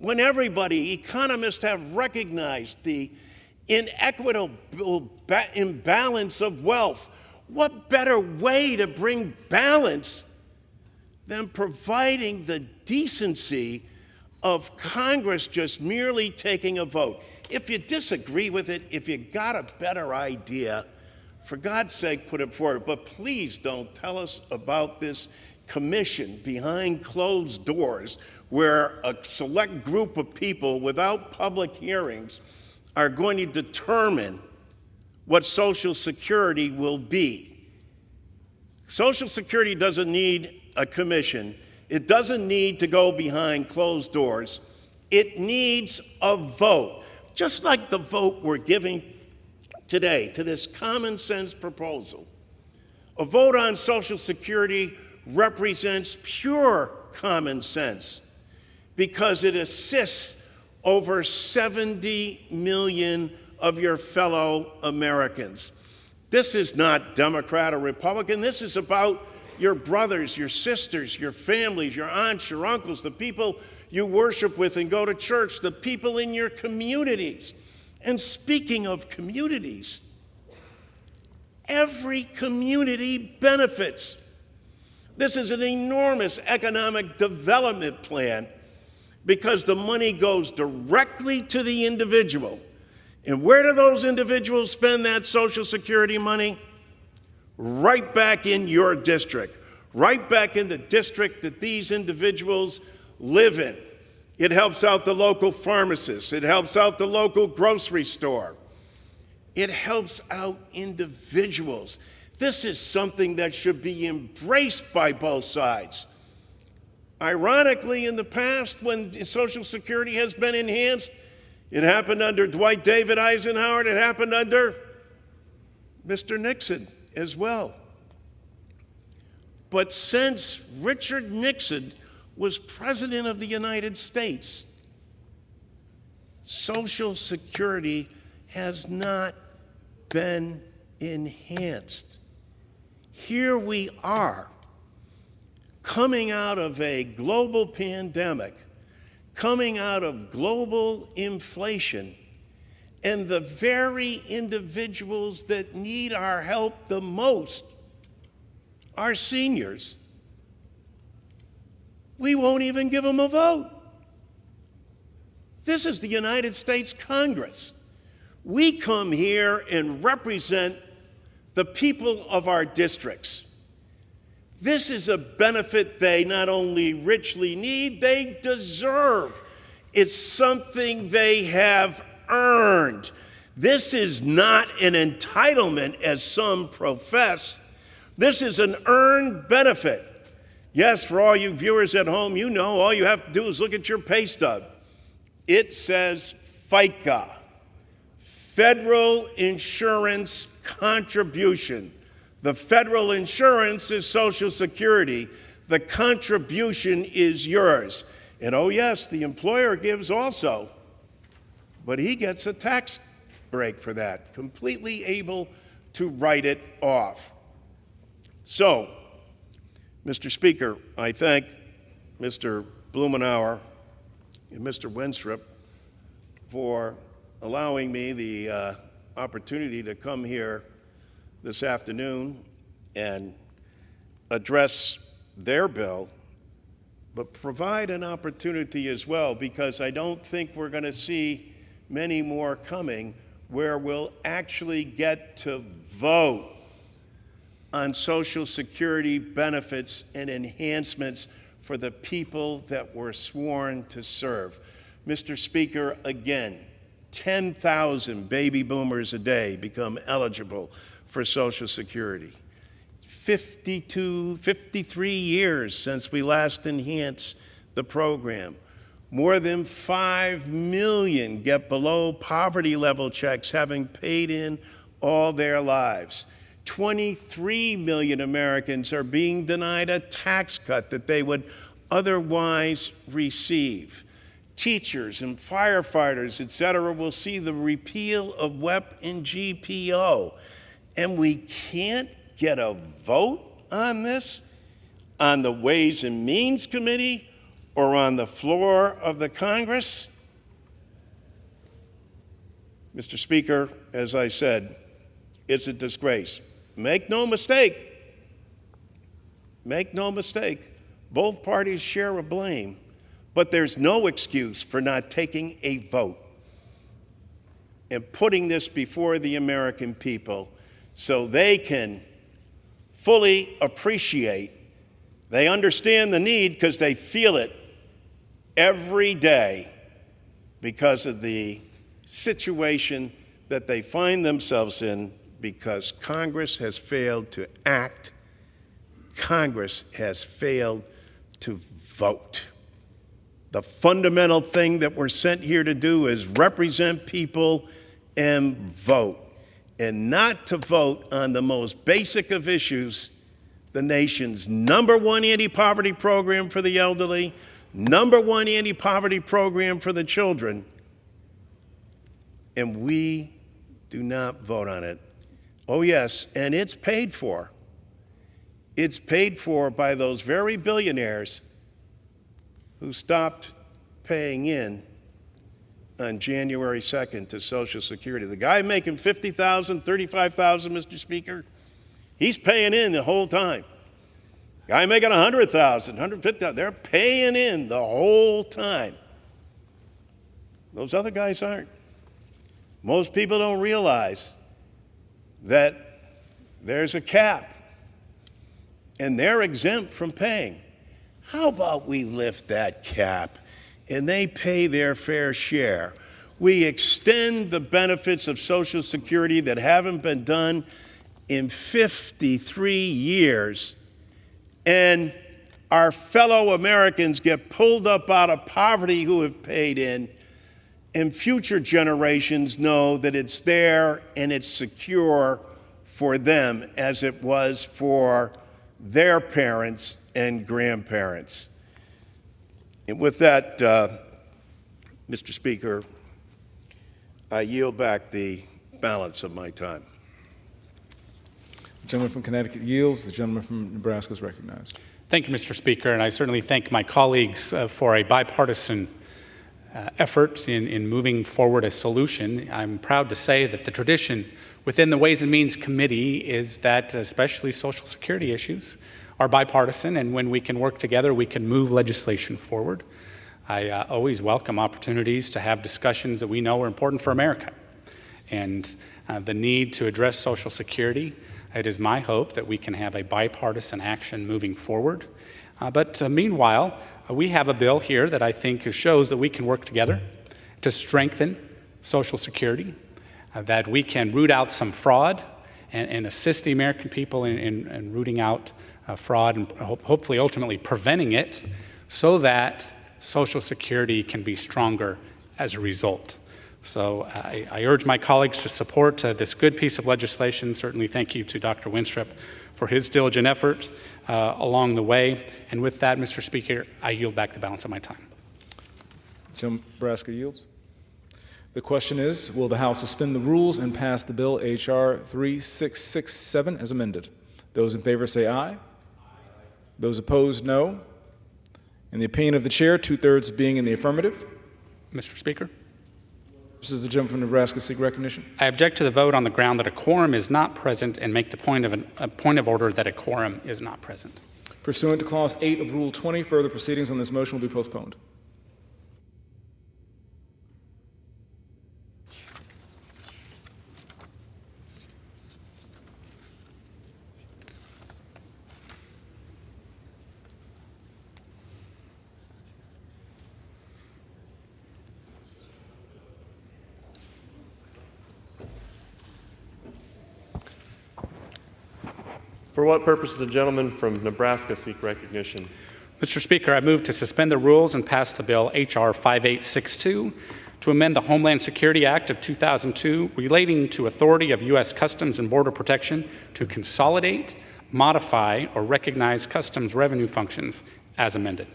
Speaker 14: when everybody, economists have recognized the inequitable imbalance of wealth, what better way to bring balance than providing the decency of Congress just merely taking a vote? If you disagree with it, if you got a better idea, for God's sake, put it forward. But please don't tell us about this commission behind closed doors where a select group of people without public hearings are going to determine what Social Security will be. Social Security doesn't need a commission. It doesn't need to go behind closed doors. It needs a vote, just like the vote we're giving today to this common sense proposal. A vote on Social Security represents pure common sense because it assists over 70 million of your fellow Americans. This is not Democrat or Republican. This is about your brothers, your sisters, your families, your aunts, your uncles, the people you worship with and go to church, the people in your communities. And speaking of communities, every community benefits. This is an enormous economic development plan because the money goes directly to the individual. And where do those individuals spend that Social Security money? Right back in your district, right back in the district that these individuals live in. It helps out the local pharmacist. It helps out the local grocery store. It helps out individuals. This is something that should be embraced by both sides. Ironically, in the past, when Social Security has been enhanced, it happened under Dwight David Eisenhower. It happened under Mr. Nixon as well. But since Richard Nixon was President of the United States, Social Security has not been enhanced. Here we are, coming out of a global pandemic, coming out of global inflation, and the very individuals that need our help the most, our seniors, we won't even give them a vote. This is the United States Congress. We come here and represent the people of our districts. This is a benefit they not only richly need, they deserve. It's something they have earned. This is not an entitlement as some profess. This is an earned benefit. Yes, for all you viewers at home, you know all you have to do is look at your pay stub. It says FICA, Federal Insurance Contribution. The federal insurance is Social Security. The contribution is yours. And oh yes, the employer gives also, but he gets a tax break for that, completely able to write it off. So, Mr. Speaker, I thank Mr. Blumenauer and Mr. Wenstrup for allowing me the opportunity to come here this afternoon and address their bill, but provide an opportunity as well, because I don't think we're going to see many more coming where we'll actually get to vote on Social Security benefits and enhancements for the people that were sworn to serve. Mr. Speaker, again, 10,000 baby boomers a day become eligible for Social Security. 53 years since we last enhanced the program. More than 5 million get below poverty level checks, having paid in all their lives. 23 million Americans are being denied a tax cut that they would otherwise receive. Teachers and firefighters, et cetera, will see the repeal of WEP and GPO. And we can't get a vote on this on the Ways and Means Committee or on the floor of the Congress, Mr. Speaker, as I said, it's a disgrace. Make no mistake, both parties share a blame, but there's no excuse for not taking a vote and putting this before the American people so they can fully appreciate. They understand the need because they feel it every day because of the situation that they find themselves in, because Congress has failed to act. Congress has failed to vote. The fundamental thing that we're sent here to do is represent people and vote, and not to vote on the most basic of issues, the nation's #1 anti-poverty program for the elderly, #1 anti-poverty program for the children, and we do not vote on it. Oh yes, and it's paid for. It's paid for by those very billionaires who stopped paying in on January 2nd to Social Security. The guy making $50,000, $35,000, Mr. Speaker, he's paying in the whole time. Guy making $100,000, $150,000, they're paying in the whole time. Those other guys aren't. Most people don't realize that there's a cap, and they're exempt from paying. How about we lift that cap and they pay their fair share? We extend the benefits of Social Security that haven't been done in 53 years, and our fellow Americans get pulled up out of poverty who have paid in, and future generations know that it's there and it's secure for them as it was for their parents and grandparents. And with that, Mr. Speaker, I yield back the balance of my time.
Speaker 11: The gentleman from Connecticut yields. The gentleman from Nebraska is recognized.
Speaker 1: Thank you, Mr. Speaker, and I certainly thank my colleagues for a bipartisan effort in moving forward a solution. I'm proud to say that the tradition within the Ways and Means Committee is that especially Social Security issues are bipartisan, and when we can work together, we can move legislation forward. I always welcome opportunities to have discussions that we know are important for America. And the need to address Social Security, it is my hope that we can have a bipartisan action moving forward. But meanwhile, we have a bill here that I think shows that we can work together to strengthen Social Security, that we can root out some fraud and assist the American people in rooting out fraud and hopefully ultimately preventing it, so that Social Security can be stronger as a result. So I urge my colleagues to support this good piece of legislation. Certainly thank you to Dr. Winstrup for his diligent efforts along the way. And with that, Mr. Speaker, I yield back the balance of my time.
Speaker 11: Gentleman from Nebraska yields. The question is, will the House suspend the rules and pass the bill H.R. 3667 as amended? Those in favor say aye. Those opposed, no. In the opinion of the chair, 2/3 being in the affirmative.
Speaker 1: Mr. Speaker.
Speaker 11: This is the gentleman from Nebraska seek recognition.
Speaker 1: I object to the vote on the ground that a quorum is not present and make the point of order that a quorum is not present.
Speaker 11: Pursuant to Clause 8 of Rule 20, further proceedings on this motion will be postponed.
Speaker 16: For what purpose does the gentleman from Nebraska seek recognition?
Speaker 1: Mr. Speaker, I move to suspend the rules and pass the bill H.R. 5862 to amend the Homeland Security Act of 2002 relating to authority of U.S. Customs and Border Protection to consolidate, modify, or recognize customs revenue functions as amended.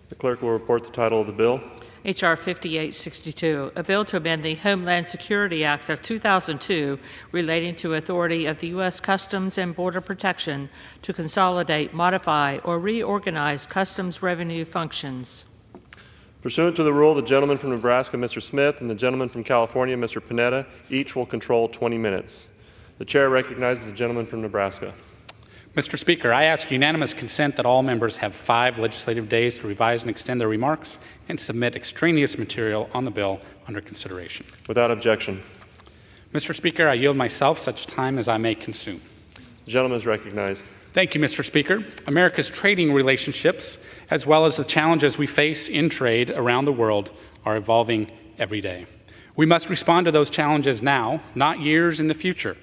Speaker 16: The clerk will report the title of the bill.
Speaker 2: H.R. 5862, a bill to amend the Homeland Security Act of 2002 relating to authority of the U.S. Customs and Border Protection to consolidate, modify, or reorganize customs revenue functions.
Speaker 16: Pursuant to the rule, the gentleman from Nebraska, Mr. Smith, and the gentleman from California, Mr. Panetta, each will control 20 minutes. The chair recognizes the gentleman from Nebraska.
Speaker 1: Mr. Speaker, I ask unanimous consent that all members have 5 legislative days to revise and extend their remarks and submit extraneous material on the bill under consideration.
Speaker 16: Without objection.
Speaker 1: Mr. Speaker, I yield myself such time as I may consume.
Speaker 16: The gentleman is recognized.
Speaker 1: Thank you, Mr. Speaker. America's trading relationships, as well as the challenges we face in trade around the world, are evolving every day. We must respond to those challenges now, not years in the future.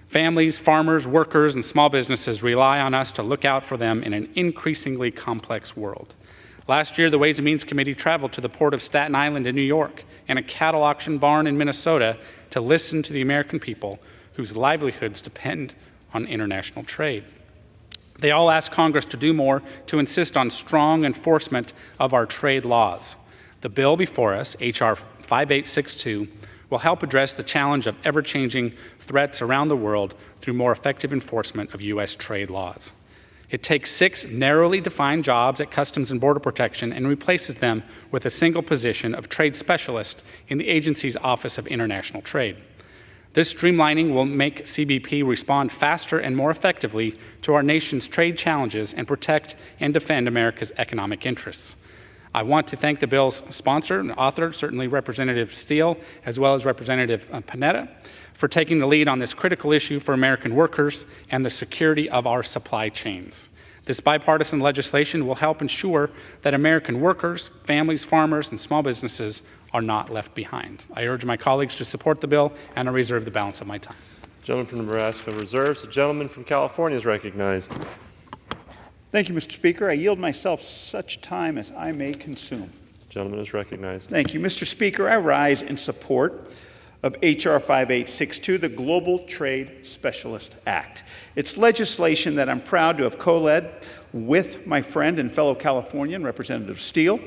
Speaker 1: Families, farmers, workers, and small businesses rely on us to look out for them in an increasingly complex world. Last year, the Ways and Means Committee traveled to the port of Staten Island in New York and a cattle auction barn in Minnesota to listen to the American people whose livelihoods depend on international trade. They all asked Congress to do more to insist on strong enforcement of our trade laws. The bill before us, H.R. 5862, will help address the challenge of ever-changing threats around the world through more effective enforcement of U.S. trade laws. It takes 6 narrowly defined jobs at Customs and Border Protection and replaces them with a single position of trade specialist in the agency's Office of International Trade. This streamlining will make CBP respond faster and more effectively to our nation's trade challenges and protect and defend America's economic interests. I want to thank the bill's sponsor and author, certainly Representative Steele, as well as Representative Panetta, for taking the lead on this critical issue for American workers and the security of our supply chains. This bipartisan legislation will help ensure that American workers, families, farmers, and small businesses are not left behind. I urge my colleagues to support the bill, and I reserve the balance of my time.
Speaker 16: The gentleman from Nebraska reserves. The gentleman from California is recognized.
Speaker 17: Thank you, Mr. Speaker. I yield myself such time as I may consume.
Speaker 16: The gentleman is recognized.
Speaker 17: Thank you, Mr. Speaker. I rise in support of H.R. 5862, the Global Trade Specialist Act. It's legislation that I'm proud to have co-led with my friend and fellow Californian, Representative Steele,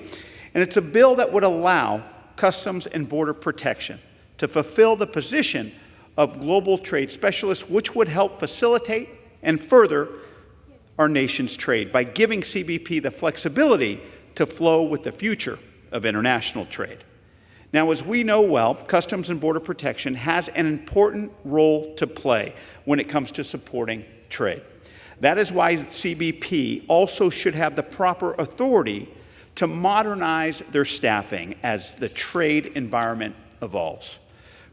Speaker 17: and it's a bill that would allow Customs and Border Protection to fulfill the position of Global Trade Specialist, which would help facilitate and further our nation's trade by giving CBP the flexibility to flow with the future of international trade. Now, as we know well, Customs and Border Protection has an important role to play when it comes to supporting trade. That is why CBP also should have the proper authority to modernize their staffing as the trade environment evolves.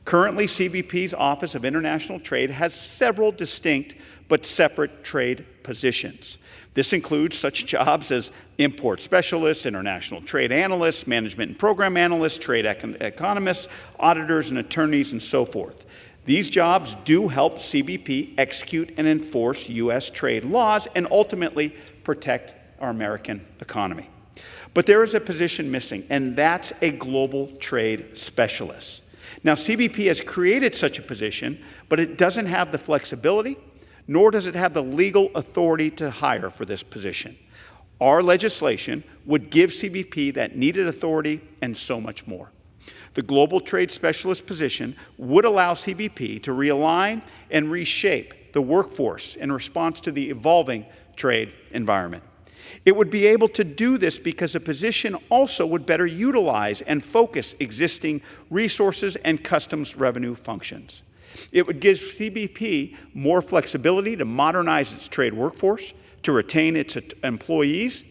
Speaker 17: Currently, CBP's Office of International Trade has several distinct but separate trade positions. This includes such jobs as import specialists, international trade analysts, management and program analysts, trade economists, auditors and attorneys, and so forth. These jobs do help CBP execute and enforce U.S. trade laws and ultimately protect our American economy. But there is a position missing, and that's a global trade specialist. Now, CBP has created such a position, but it doesn't have the flexibility, nor does it have the legal authority to hire for this position. Our legislation would give CBP that needed authority and so much more. The Global Trade Specialist position would allow CBP to realign and reshape the workforce in response to the evolving trade environment. It would be able to do this because the position also would better utilize and focus existing resources and customs revenue functions. It would give CBP more flexibility to modernize its trade workforce, to retain its employees,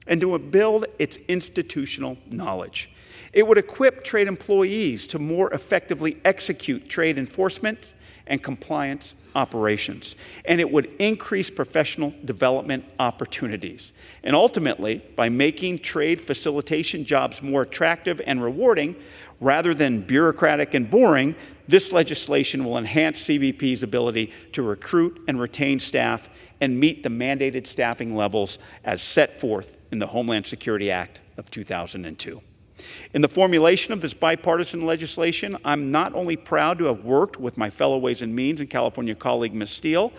Speaker 17: and to build its institutional knowledge. It would equip trade employees to more effectively execute trade enforcement and compliance operations, and it would increase professional development opportunities. And ultimately, by making trade facilitation jobs more attractive and rewarding, rather than bureaucratic and boring, this legislation will enhance CBP's ability to recruit and retain staff and meet the mandated staffing levels as set forth in the Homeland Security Act of 2002. In the formulation of this bipartisan legislation, I'm not only proud to have worked with my fellow Ways and Means and California colleague, Ms. Steele,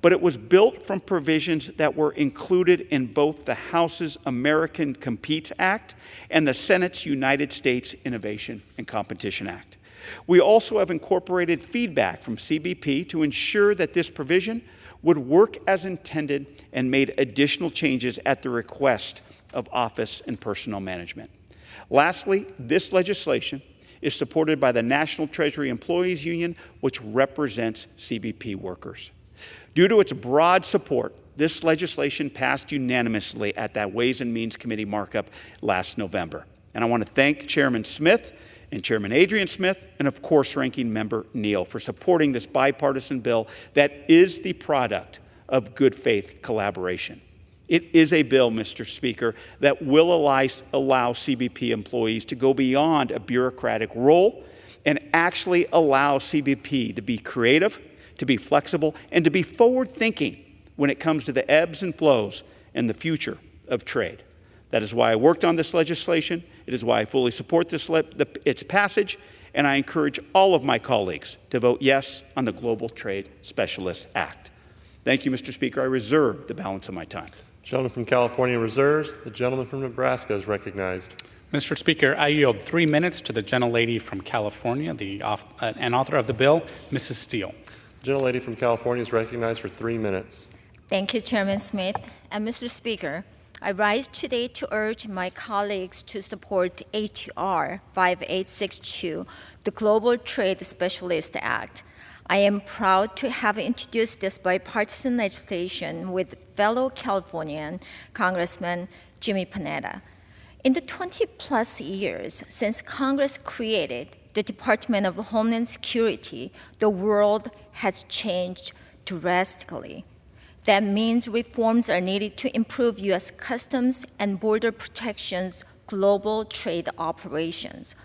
Speaker 17: but it was built from provisions that were included in both the House's American Competes Act and the Senate's United States Innovation and Competition Act. We also have incorporated feedback from CBP to ensure that this provision would work as intended and made additional changes at the request of Office and Personnel Management. Lastly, this legislation is supported by the National Treasury Employees Union, which represents CBP workers. Due to its broad support, this legislation passed unanimously at that Ways and Means Committee markup last November. And I want to thank Chairman Smith and Chairman Adrian Smith, and of course Ranking Member Neal, for supporting this bipartisan bill that is the product of good faith collaboration. It is a bill, Mr. Speaker, that will allow CBP employees to go beyond a bureaucratic role and actually allow CBP to be creative, to be flexible, and to be forward-thinking when it comes to the ebbs and flows and the future of trade. That is why I worked on this legislation. It is why I fully support its passage, and I encourage all of my colleagues to vote yes on the Global Trade Specialist Act. Thank you, Mr. Speaker. I reserve the balance of my time.
Speaker 16: The gentleman from California reserves. The gentleman from Nebraska is recognized.
Speaker 1: Mr. Speaker, I yield 3 minutes to the gentlelady from California, and author of the bill, Mrs. Steele.
Speaker 16: The gentlelady from California is recognized for 3 minutes.
Speaker 18: Thank you, Chairman Smith. And Mr. Speaker, I rise today to urge my colleagues to support H.R. 5862, the Global Trade Specialist Act. I am proud to have introduced this bipartisan legislation with fellow Californian Congressman Jimmy Panetta. In the 20-plus years since Congress created the Department of Homeland Security, the world has changed drastically. That means reforms are needed to improve U.S. Customs and Border Protection's global trade operations.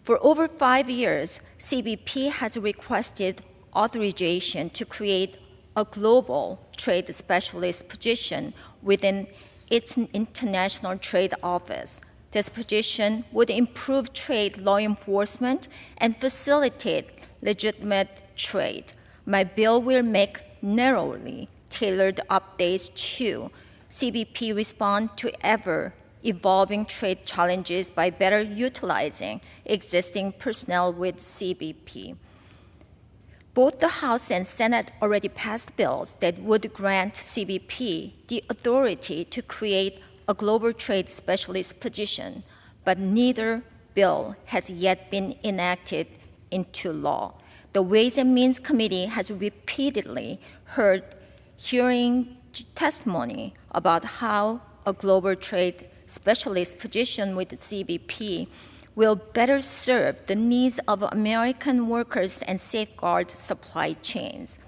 Speaker 18: For over 5 years, CBP has requested authorization to create a global trade specialist position within its International Trade Office. This position would improve trade law enforcement and facilitate legitimate trade. My bill will make narrowly tailored updates to CBP respond to ever-evolving trade challenges by better utilizing existing personnel with CBP. Both the House and Senate already passed bills that would grant CBP the authority to create a global trade specialist position, but neither bill has yet been enacted into law. The Ways and Means Committee has repeatedly heard hearing testimony about how a global trade specialist position with the CBP will better serve the needs of American workers and safeguard supply chains.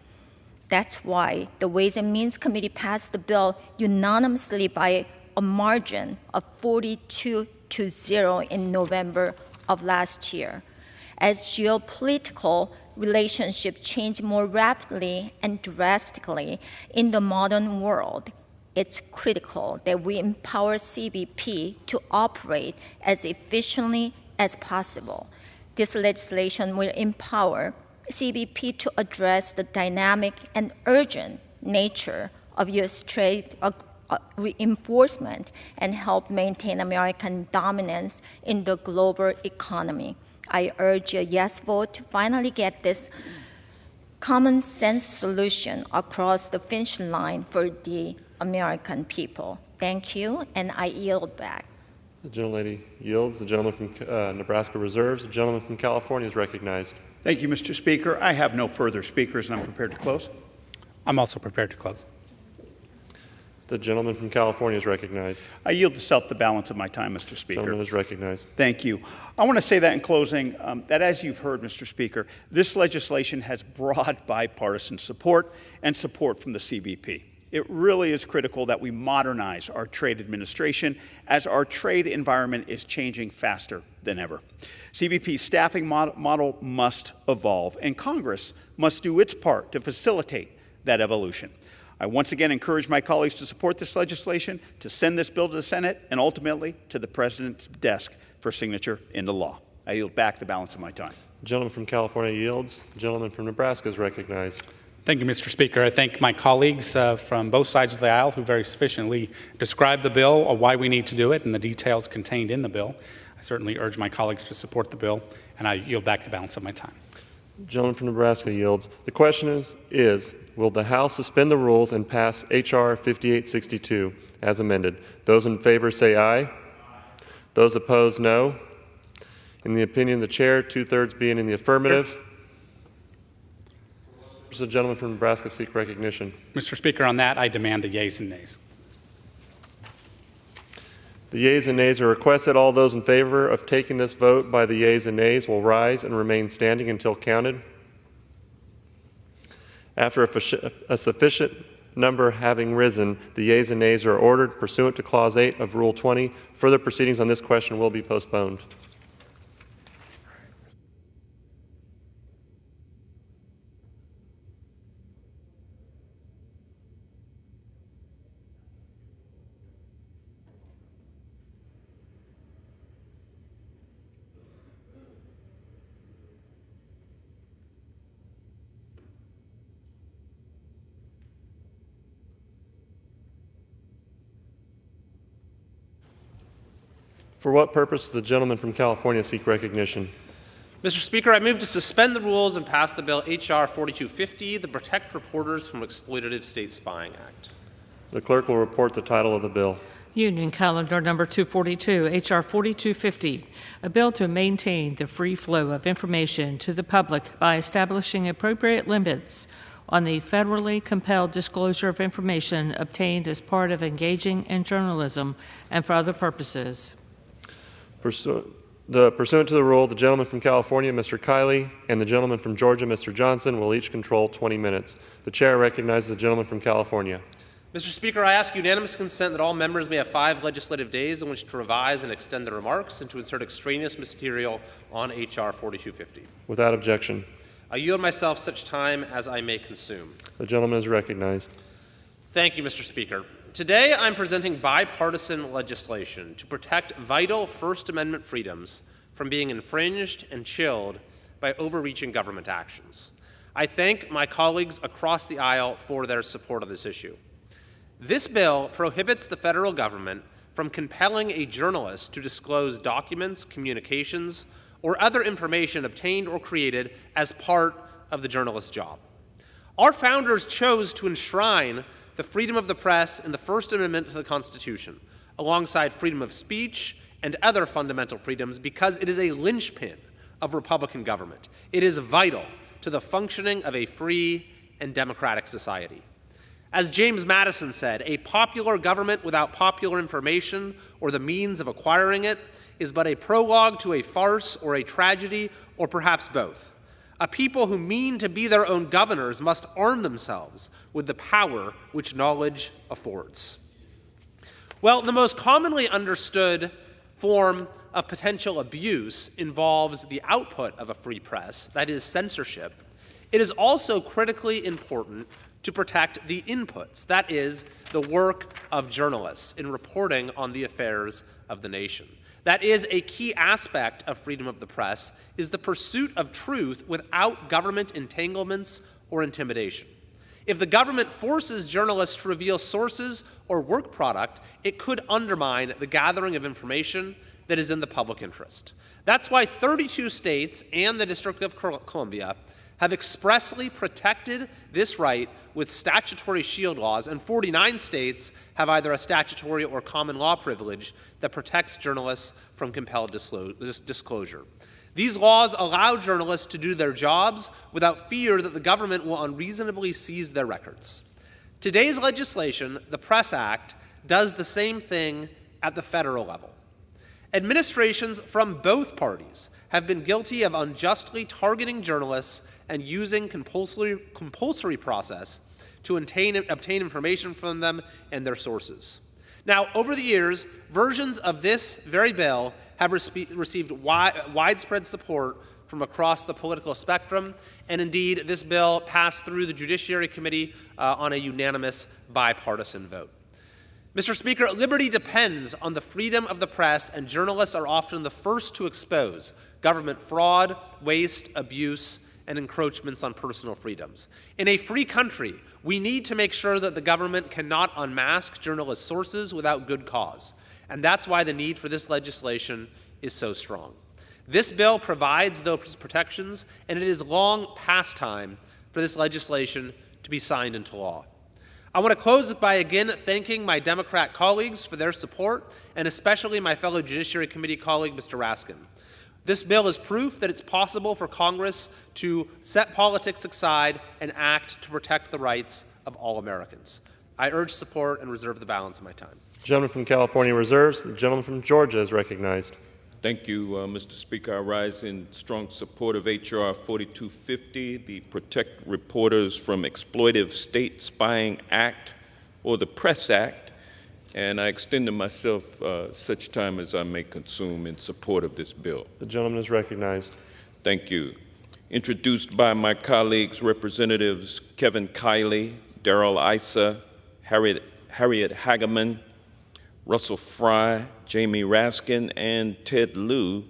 Speaker 18: That's why the Ways and Means Committee passed the bill unanimously by a margin of 42-0 in November of last year. As geopolitical relationships change more rapidly and drastically in the modern world, it's critical that we empower CBP to operate as efficiently as possible. This legislation will empower CBP to address the dynamic and urgent nature of U.S. trade reinforcement and help maintain American dominance in the global economy. I urge a yes vote to finally get this common sense solution across the finish line for the American people. Thank you, and I yield back.
Speaker 16: The gentlelady yields. The gentleman from Nebraska reserves. The gentleman from California is recognized.
Speaker 17: Thank you, Mr. Speaker. I have no further speakers, and I'm prepared to close.
Speaker 1: I'm also prepared to close.
Speaker 16: The gentleman from California is recognized.
Speaker 17: I yield to self the balance of my time, Mr. Speaker.
Speaker 16: The gentleman is recognized.
Speaker 17: Thank you. I want to say that in closing, that as you've heard, Mr. Speaker, this legislation has broad bipartisan support and support from the CBP. It really is critical that we modernize our trade administration as our trade environment is changing faster than ever. CBP's staffing model must evolve, and Congress must do its part to facilitate that evolution. I once again encourage my colleagues to support this legislation, to send this bill to the Senate, and ultimately to the President's desk for signature into law. I yield back the balance of my time.
Speaker 16: The gentleman from California yields. The gentleman from Nebraska is recognized.
Speaker 1: Thank you, Mr. Speaker. I thank my colleagues from both sides of the aisle who very sufficiently described the bill, or why we need to do it, and the details contained in the bill. I certainly urge my colleagues to support the bill, and I yield back the balance of my time.
Speaker 16: The gentleman from Nebraska yields. The question is, will the House suspend the rules and pass H.R. 5862 as amended? Those in favor say aye. Those opposed, no. In the opinion of the chair, 2/3 being in the affirmative. Does the gentleman from Nebraska seek recognition?
Speaker 1: Mr. Speaker, on that, I demand the yeas and nays.
Speaker 16: The yeas and nays are requested. All those in favor of taking this vote by the yeas and nays will rise and remain standing until counted. After a sufficient number having risen, the yeas and nays are ordered pursuant to Clause 8 of Rule 20. Further proceedings on this question will be postponed. For what purpose does the gentleman from California seek recognition?
Speaker 19: Mr. Speaker, I move to suspend the rules and pass the bill H.R. 4250, the Protect Reporters from Exploitative State Spying Act.
Speaker 16: The clerk will report the title of the bill.
Speaker 2: Union Calendar Number 242, H.R. 4250, a bill to maintain the free flow of information to the public by establishing appropriate limits on the federally compelled disclosure of information obtained as part of engaging in journalism and for other purposes.
Speaker 16: Pursuant to the rule, the gentleman from California, Mr. Kiley, and the gentleman from Georgia, Mr. Johnson, will each control 20 minutes. The chair recognizes the gentleman from California.
Speaker 19: Mr. Speaker, I ask unanimous consent that all members may have 5 legislative days in which to revise and extend their remarks and to insert extraneous material on H.R. 4250.
Speaker 16: Without objection.
Speaker 19: I yield myself such time as I may consume.
Speaker 16: The gentleman is recognized.
Speaker 19: Thank you, Mr. Speaker. Today, I'm presenting bipartisan legislation to protect vital First Amendment freedoms from being infringed and chilled by overreaching government actions. I thank my colleagues across the aisle for their support of this issue. This bill prohibits the federal government from compelling a journalist to disclose documents, communications, or other information obtained or created as part of the journalist's job. Our founders chose to enshrine the freedom of the press in the First Amendment to the Constitution, alongside freedom of speech and other fundamental freedoms, because it is a linchpin of Republican government. It is vital to the functioning of a free and democratic society. As James Madison said, a popular government without popular information or the means of acquiring it is but a prologue to a farce or a tragedy, or perhaps both. A people who mean to be their own governors must arm themselves with the power which knowledge affords. Well, the most commonly understood form of potential abuse involves the output of a free press, that is, censorship. It is also critically important to protect the inputs, that is, the work of journalists in reporting on the affairs of the nation. That is, a key aspect of freedom of the press is the pursuit of truth without government entanglements or intimidation. If the government forces journalists to reveal sources or work product, it could undermine the gathering of information that is in the public interest. That's why 32 states and the District of Columbia have expressly protected this right with statutory shield laws, and 49 states have either a statutory or common law privilege that protects journalists from compelled disclosure. These laws allow journalists to do their jobs without fear that the government will unreasonably seize their records. Today's legislation, the Press Act, does the same thing at the federal level. Administrations from both parties have been guilty of unjustly targeting journalists and using compulsory process to obtain information from them and their sources. Now, over the years, versions of this very bill have received widespread support from across the political spectrum, and indeed, this bill passed through the Judiciary Committee on a unanimous bipartisan vote. Mr. Speaker, liberty depends on the freedom of the press, and journalists are often the first to expose government fraud, waste, abuse, and encroachments on personal freedoms. In a free country, we need to make sure that the government cannot unmask journalists' sources without good cause, and that's why the need for this legislation is so strong. This bill provides those protections, and it is long past time for this legislation to be signed into law. I want to close by again thanking my Democrat colleagues for their support, and especially my fellow Judiciary Committee colleague, Mr. Raskin. This bill is proof that it's possible for Congress to set politics aside and act to protect the rights of all Americans. I urge support and reserve the balance of my time.
Speaker 16: The gentleman from California reserves. The gentleman from Georgia is recognized.
Speaker 20: Thank you, Mr. Speaker. I rise in strong support of H.R. 4250, the Protect Reporters from Exploitive State Spying Act, or the Press Act, and I extend to myself such time as I may consume in support of this bill.
Speaker 16: The gentleman is recognized.
Speaker 20: Thank you. Introduced by my colleagues, Representatives Kevin Kiley, Darrell Issa, Harriet Hageman, Russell Fry, Jamie Raskin, and Ted Lieu,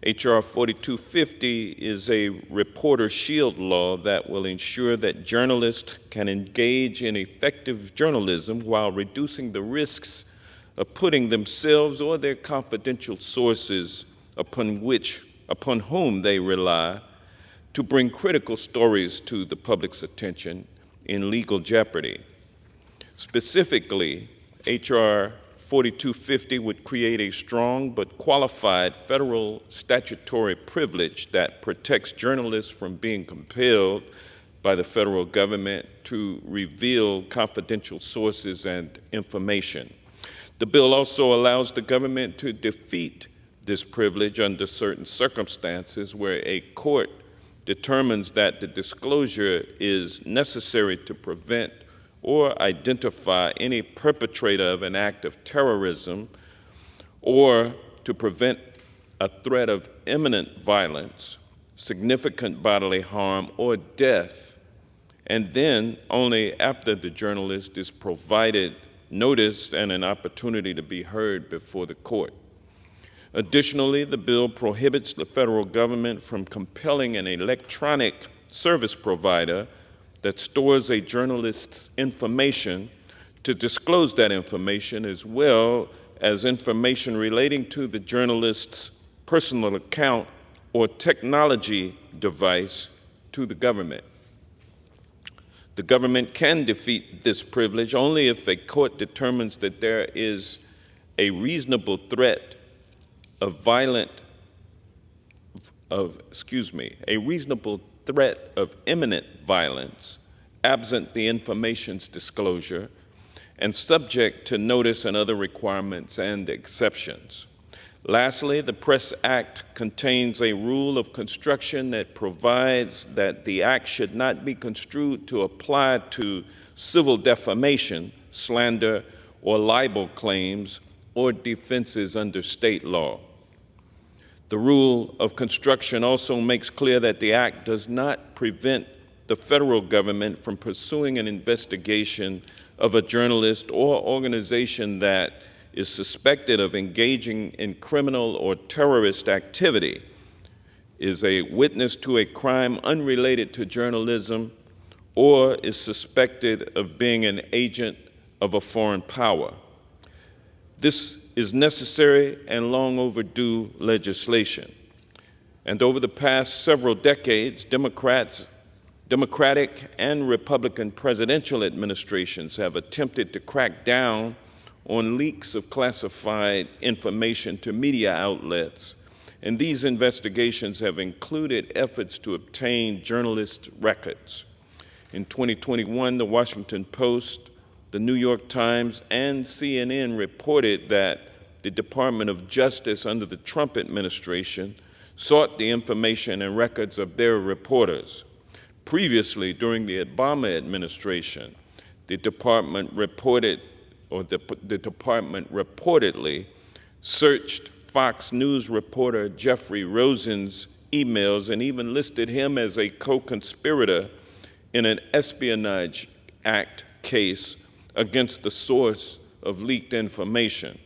Speaker 20: H.R. 4250 is a reporter shield law that will ensure that journalists can engage in effective journalism while reducing the risks of putting themselves or their confidential sources upon whom they rely to bring critical stories to the public's attention in legal jeopardy. Specifically, H.R. 4250 would create a strong but qualified federal statutory privilege that protects journalists from being compelled by the federal government to reveal confidential sources and information. The bill also allows the government to defeat this privilege under certain circumstances where a court determines that the disclosure is necessary to prevent or identify any perpetrator of an act of terrorism, or to prevent a threat of imminent violence, significant bodily harm, or death, and then only after the journalist is provided notice and an opportunity to be heard before the court. Additionally, the bill prohibits the federal government from compelling an electronic service provider that stores a journalist's information to disclose that information, as well as information relating to the journalist's personal account or technology device to the government. The government can defeat this privilege only if a court determines that there is a reasonable threat of imminent violence, absent the information's disclosure, and subject to notice and other requirements and exceptions. Lastly, the Press Act contains a rule of construction that provides that the act should not be construed to apply to civil defamation, slander, or libel claims or defenses under state law. The rule of construction also makes clear that the act does not prevent the federal government from pursuing an investigation of a journalist or organization that is suspected of engaging in criminal or terrorist activity, is a witness to a crime unrelated to journalism, or is suspected of being an agent of a foreign power. This is necessary and long overdue legislation. And over the past several decades, Democratic and Republican presidential administrations have attempted to crack down on leaks of classified information to media outlets, and these investigations have included efforts to obtain journalist records. In 2021, the Washington Post, the New York Times, and CNN reported that the Department of Justice under the Trump administration sought the information and records of their reporters. Previously, during the Obama administration, the department reportedly searched Fox News reporter Jeffrey Rosen's emails and even listed him as a co-conspirator in an Espionage Act case against the source of leaked information.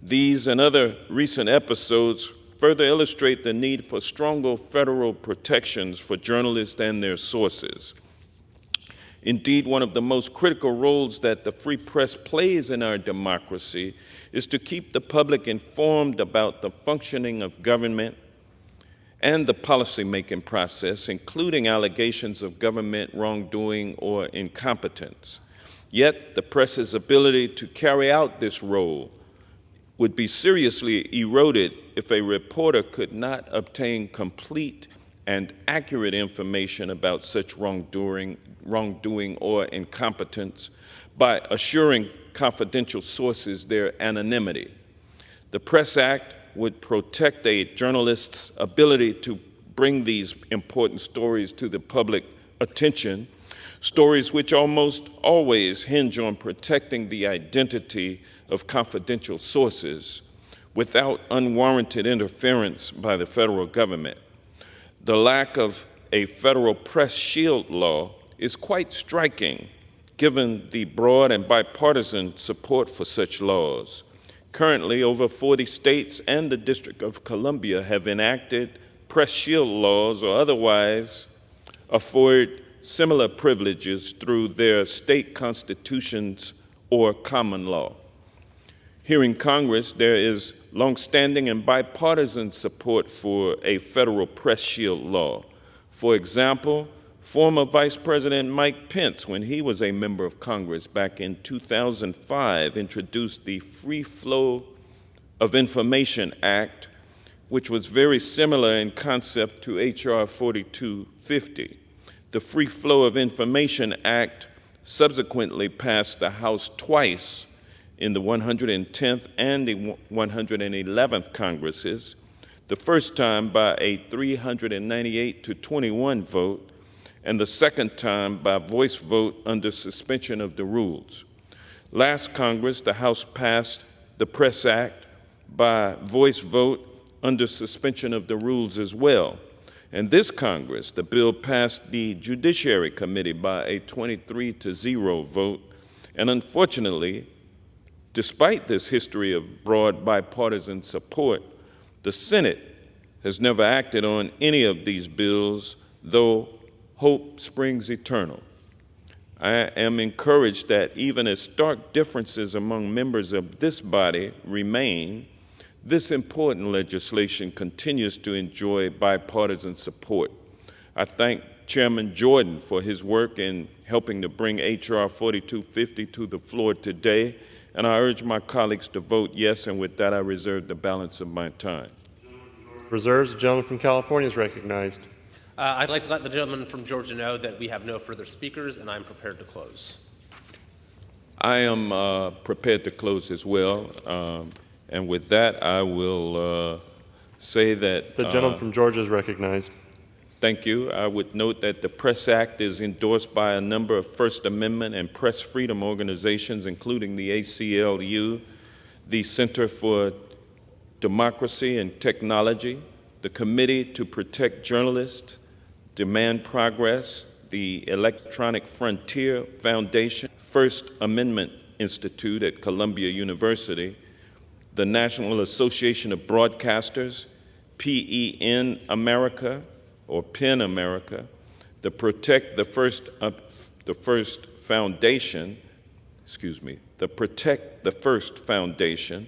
Speaker 20: These and other recent episodes further illustrate the need for stronger federal protections for journalists and their sources. Indeed, one of the most critical roles that the free press plays in our democracy is to keep the public informed about the functioning of government and the policymaking process, including allegations of government wrongdoing or incompetence. Yet the press's ability to carry out this role would be seriously eroded if a reporter could not obtain complete and accurate information about such wrongdoing or incompetence by assuring confidential sources their anonymity. The Press Act would protect a journalist's ability to bring these important stories to the public attention, stories which almost always hinge on protecting the identity of confidential sources without unwarranted interference by the federal government. The lack of a federal press shield law is quite striking, given the broad and bipartisan support for such laws. Currently, over 40 states and the District of Columbia have enacted press shield laws or otherwise afford similar privileges through their state constitutions or common law. Here in Congress, there is longstanding and bipartisan support for a federal press shield law. For example, former Vice President Mike Pence, when he was a member of Congress back in 2005, introduced the Free Flow of Information Act, which was very similar in concept to H.R. 4250. The Free Flow of Information Act subsequently passed the House twice in the 110th and the 111th Congresses, the first time by a 398-to-21 vote, and the second time by voice vote under suspension of the rules. Last Congress, the House passed the Press Act by voice vote under suspension of the rules as well. And this Congress, the bill passed the Judiciary Committee by a 23-to-0 vote, and unfortunately, despite this history of broad bipartisan support, the Senate has never acted on any of these bills, though hope springs eternal. I am encouraged that even as stark differences among members of this body remain, this important legislation continues to enjoy bipartisan support. I thank Chairman Jordan for his work in helping to bring H.R. 4250 to the floor today, and I urge my colleagues to vote yes, and with that I reserve the balance of my time.
Speaker 16: Reserves. The gentleman from California is recognized.
Speaker 19: I'd like to let the gentleman from Georgia know that we have no further speakers, and I'm prepared to close.
Speaker 20: I am prepared to close as well, and with that, I will say that—
Speaker 16: The gentleman from Georgia is recognized.
Speaker 20: Thank you. I would note that the Press Act is endorsed by a number of First Amendment and press freedom organizations, including the ACLU, the Center for Democracy and Technology, the Committee to Protect Journalists, Demand Progress, the Electronic Frontier Foundation, First Amendment Institute at Columbia University, the National Association of Broadcasters, PEN America, or PEN America, the Protect the First Foundation, the Protect the First Foundation,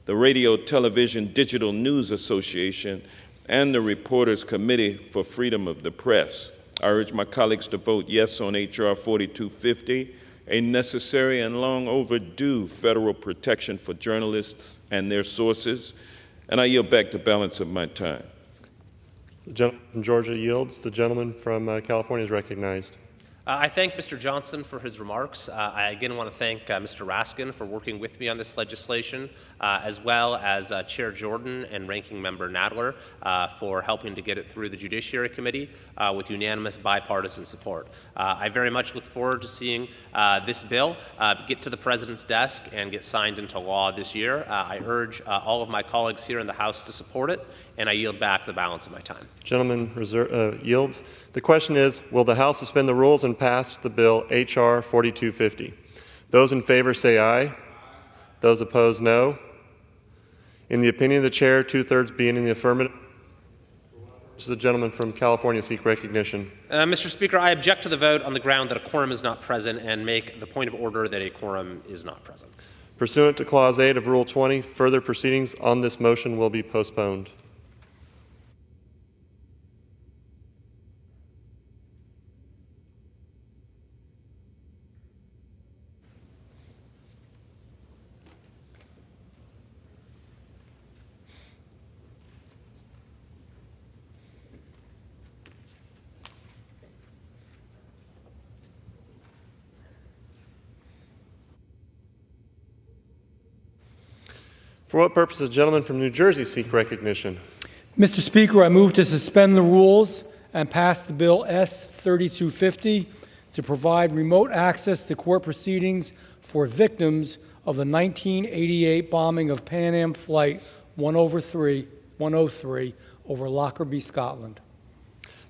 Speaker 20: the Radio Television Digital News Association, and the Reporters Committee for Freedom of the Press. I urge my colleagues to vote yes on H.R. 4250, a necessary and long overdue federal protection for journalists and their sources, and I yield back the balance of my time.
Speaker 16: The gentleman from Georgia yields. The gentleman from California is recognized.
Speaker 19: I thank Mr. Johnson for his remarks. I again want to thank Mr. Raskin for working with me on this legislation, as well as Chair Jordan and Ranking Member Nadler for helping to get it through the Judiciary Committee with unanimous bipartisan support. I very much look forward to seeing this bill get to the President's desk and get signed into law this year. I urge all of my colleagues here in the House to support it, and I yield back the balance of my time.
Speaker 16: Gentleman yields. The question is, will the House suspend the rules and pass the bill H.R. 4250? Those in favor say aye. Those opposed, no. In the opinion of the chair, 2/3 being in the affirmative. Does the gentleman from California seek recognition?
Speaker 19: Mr. Speaker, I object to the vote on the ground that a quorum is not present and make the point of order that a quorum is not present.
Speaker 16: Pursuant to Clause 8 of Rule 20, further proceedings on this motion will be postponed. For what purpose does the gentleman from New Jersey seek recognition?
Speaker 21: Mr. Speaker, I move to suspend the rules and pass the bill S-3250 to provide remote access to court proceedings for victims of the 1988 bombing of Pan Am Flight 103 over Lockerbie, Scotland.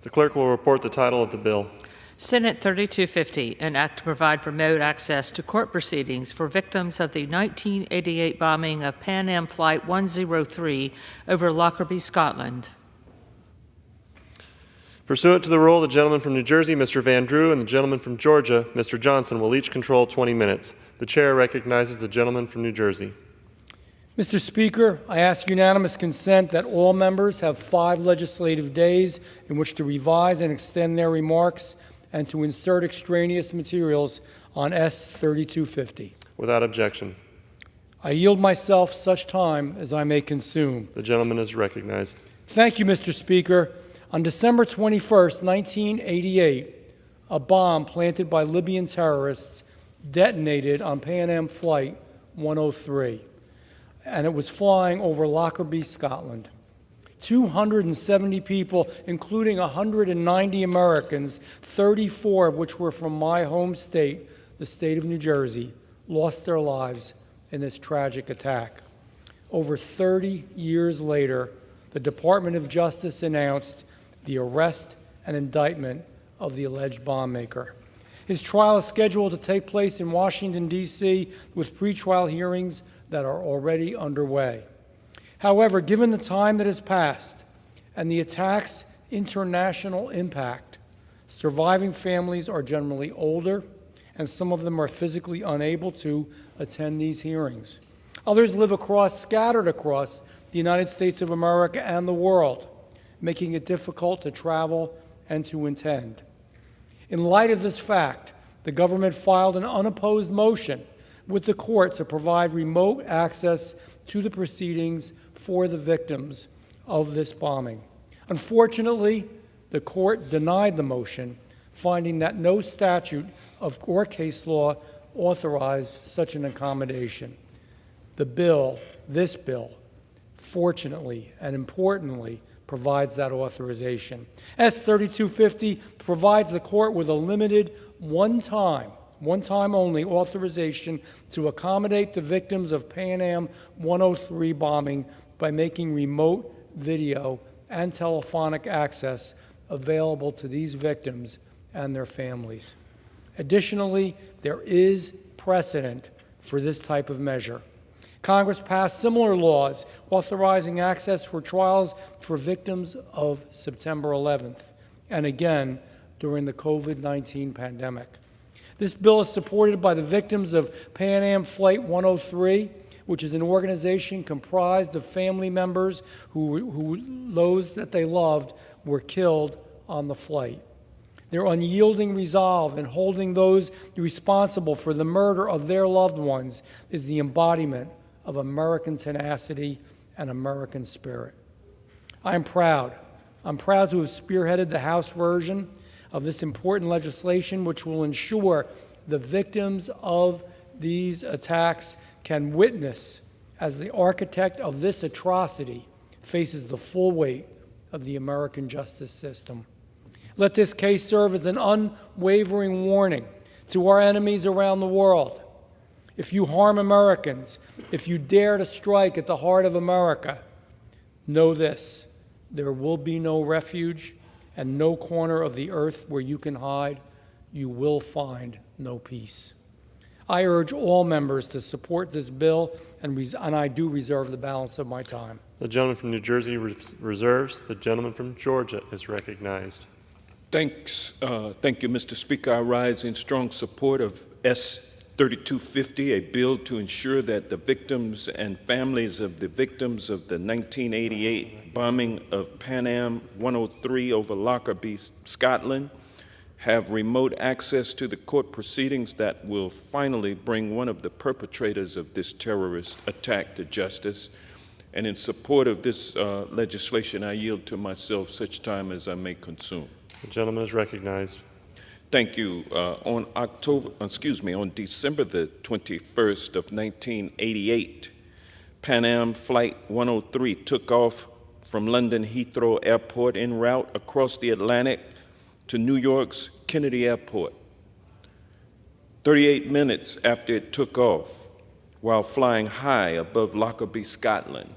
Speaker 16: The clerk will report the title of the bill.
Speaker 2: Senate 3250, an act to provide remote access to court proceedings for victims of the 1988 bombing of Pan Am Flight 103 over Lockerbie, Scotland.
Speaker 16: Pursuant to the rule, the gentleman from New Jersey, Mr. Van Drew, and the gentleman from Georgia, Mr. Johnson, will each control 20 minutes. The chair recognizes the gentleman from New Jersey.
Speaker 21: Mr. Speaker, I ask unanimous consent that all members have 5 legislative days in which to revise and extend their remarks and to insert extraneous materials on S-3250.
Speaker 16: Without objection.
Speaker 21: I yield myself such time as I may consume.
Speaker 16: The gentleman is recognized.
Speaker 21: Thank you, Mr. Speaker. On December 21st, 1988, a bomb planted by Libyan terrorists detonated on Pan Am Flight 103, and it was flying over Lockerbie, Scotland. 270 people, including 190 Americans, 34 of which were from my home state, the state of New Jersey, lost their lives in this tragic attack. Over 30 years later, the Department of Justice announced the arrest and indictment of the alleged bomb maker. His trial is scheduled to take place in Washington, D.C., with pretrial hearings that are already underway. However, given the time that has passed and the attack's international impact, surviving families are generally older, and some of them are physically unable to attend these hearings. Others live scattered across the United States of America and the world, making it difficult to travel and to attend. In light of this fact, the government filed an unopposed motion with the court to provide remote access to the proceedings for the victims of this bombing. Unfortunately, the court denied the motion, finding that no statute or case law authorized such an accommodation. This bill, fortunately and importantly, provides that authorization. S-3250 provides the court with a limited one-time only authorization to accommodate the victims of Pan Am 103 bombing by making remote video and telephonic access available to these victims and their families. Additionally, there is precedent for this type of measure. Congress passed similar laws authorizing access for trials for victims of September 11th, and again during the COVID-19 pandemic. This bill is supported by the victims of Pan Am Flight 103, which is an organization comprised of family members who those that they loved were killed on the flight. Their unyielding resolve in holding those responsible for the murder of their loved ones is the embodiment of American tenacity and American spirit. I'm proud to have spearheaded the House version of this important legislation, which will ensure the victims of these attacks can witness as the architect of this atrocity faces the full weight of the American justice system. Let this case serve as an unwavering warning to our enemies around the world. If you harm Americans, if you dare to strike at the heart of America, know this: there will be no refuge and no corner of the earth where you can hide. You will find no peace. I urge all members to support this bill, and I do reserve the balance of my time.
Speaker 16: The gentleman from New Jersey reserves. The gentleman from Georgia is recognized.
Speaker 20: Thanks. Thank you, Mr. Speaker. I rise in strong support of S-3250, a bill to ensure that the victims and families of the victims of the 1988 bombing of Pan Am 103 over Lockerbie, Scotland, have remote access to the court proceedings that will finally bring one of the perpetrators of this terrorist attack to justice. And in support of this legislation, I yield to myself such time as I may consume.
Speaker 16: The gentleman is recognized.
Speaker 20: Thank you. On December the 21st of 1988, Pan Am Flight 103 took off from London Heathrow Airport en route across the Atlantic to New York's Kennedy Airport. 38 minutes after it took off, while flying high above Lockerbie, Scotland,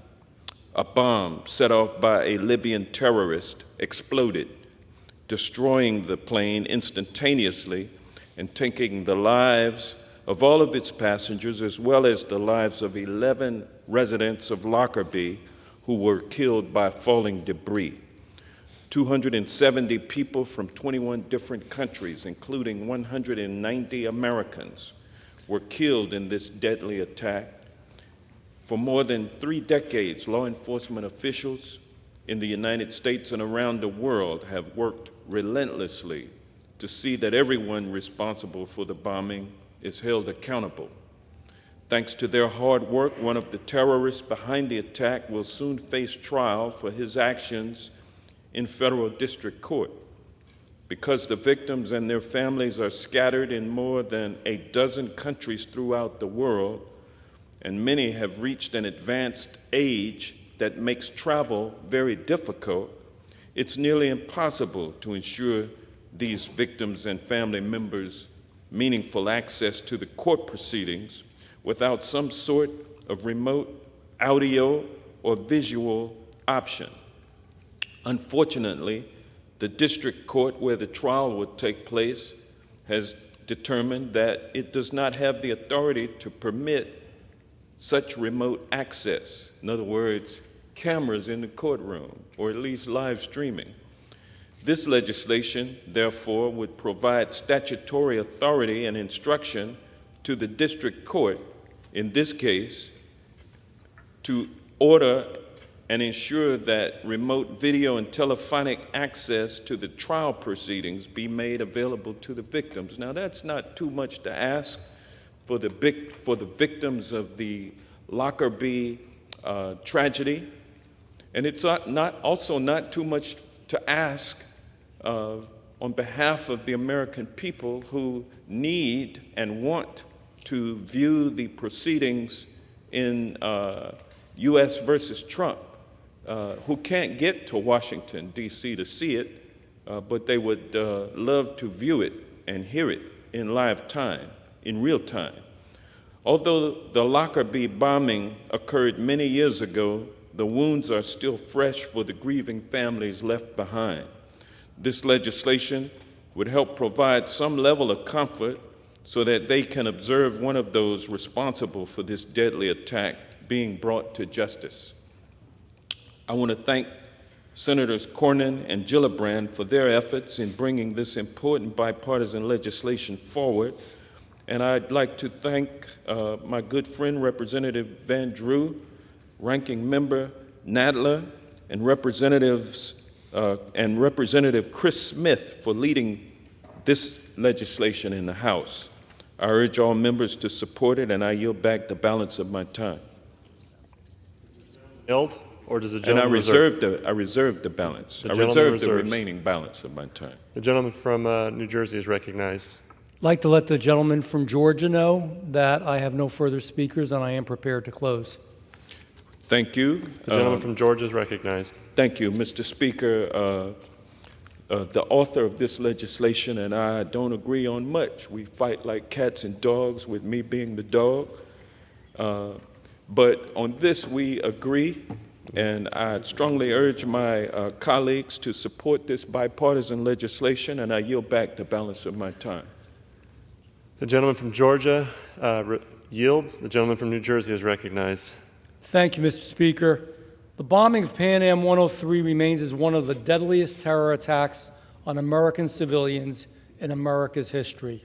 Speaker 20: a bomb set off by a Libyan terrorist exploded, destroying the plane instantaneously and taking the lives of all of its passengers, as well as the lives of 11 residents of Lockerbie who were killed by falling debris. 270 people from 21 different countries, including 190 Americans, were killed in this deadly attack. For more than 3 decades, law enforcement officials in the United States and around the world have worked relentlessly to see that everyone responsible for the bombing is held accountable. Thanks to their hard work, one of the terrorists behind the attack will soon face trial for his actions in federal district court. Because the victims and their families are scattered in more than a dozen countries throughout the world, and many have reached an advanced age that makes travel very difficult, it's nearly impossible to ensure these victims and family members meaningful access to the court proceedings without some sort of remote audio or visual option. Unfortunately, the district court where the trial would take place has determined that it does not have the authority to permit such remote access. In other words, cameras in the courtroom, or at least live streaming. This legislation, therefore, would provide statutory authority and instruction to the district court, in this case, to order and ensure that remote video and telephonic access to the trial proceedings be made available to the victims. Now, that's not too much to ask for the victims of the Lockerbie tragedy, and it's also not too much to ask on behalf of the American people who need and want to view the proceedings in U.S. versus Trump, who can't get to Washington, D.C. to see it, but they would love to view it and hear it in live time, in real time. Although the Lockerbie bombing occurred many years ago, the wounds are still fresh for the grieving families left behind. This legislation would help provide some level of comfort so that they can observe one of those responsible for this deadly attack being brought to justice. I want to thank Senators Cornyn and Gillibrand for their efforts in bringing this important bipartisan legislation forward. And I'd like to thank my good friend, Representative Van Drew, Ranking Member Nadler, and Representative Chris Smith for leading this legislation in the House. I urge all members to support it, and I yield back the balance of my time.
Speaker 16: Yield, or does the
Speaker 20: And
Speaker 16: gentleman
Speaker 20: I reserve the balance.
Speaker 16: The
Speaker 20: I
Speaker 16: gentleman
Speaker 20: reserve the
Speaker 16: reserves.
Speaker 20: remaining balance of my time.
Speaker 16: The gentleman from New Jersey is recognized.
Speaker 21: I'd like to let the gentleman from Georgia know that I have no further speakers and I am prepared to close.
Speaker 20: Thank you.
Speaker 16: The gentleman from Georgia is recognized.
Speaker 20: Thank you, Mr. Speaker. The author of this legislation and I don't agree on much. We fight like cats and dogs, with me being the dog. But on this we agree, and I strongly urge my colleagues to support this bipartisan legislation, and I yield back the balance of my time.
Speaker 16: The gentleman from Georgia yields. The gentleman from New Jersey is recognized.
Speaker 21: Thank you, Mr. Speaker. The bombing of Pan Am 103 remains as one of the deadliest terror attacks on American civilians in America's history.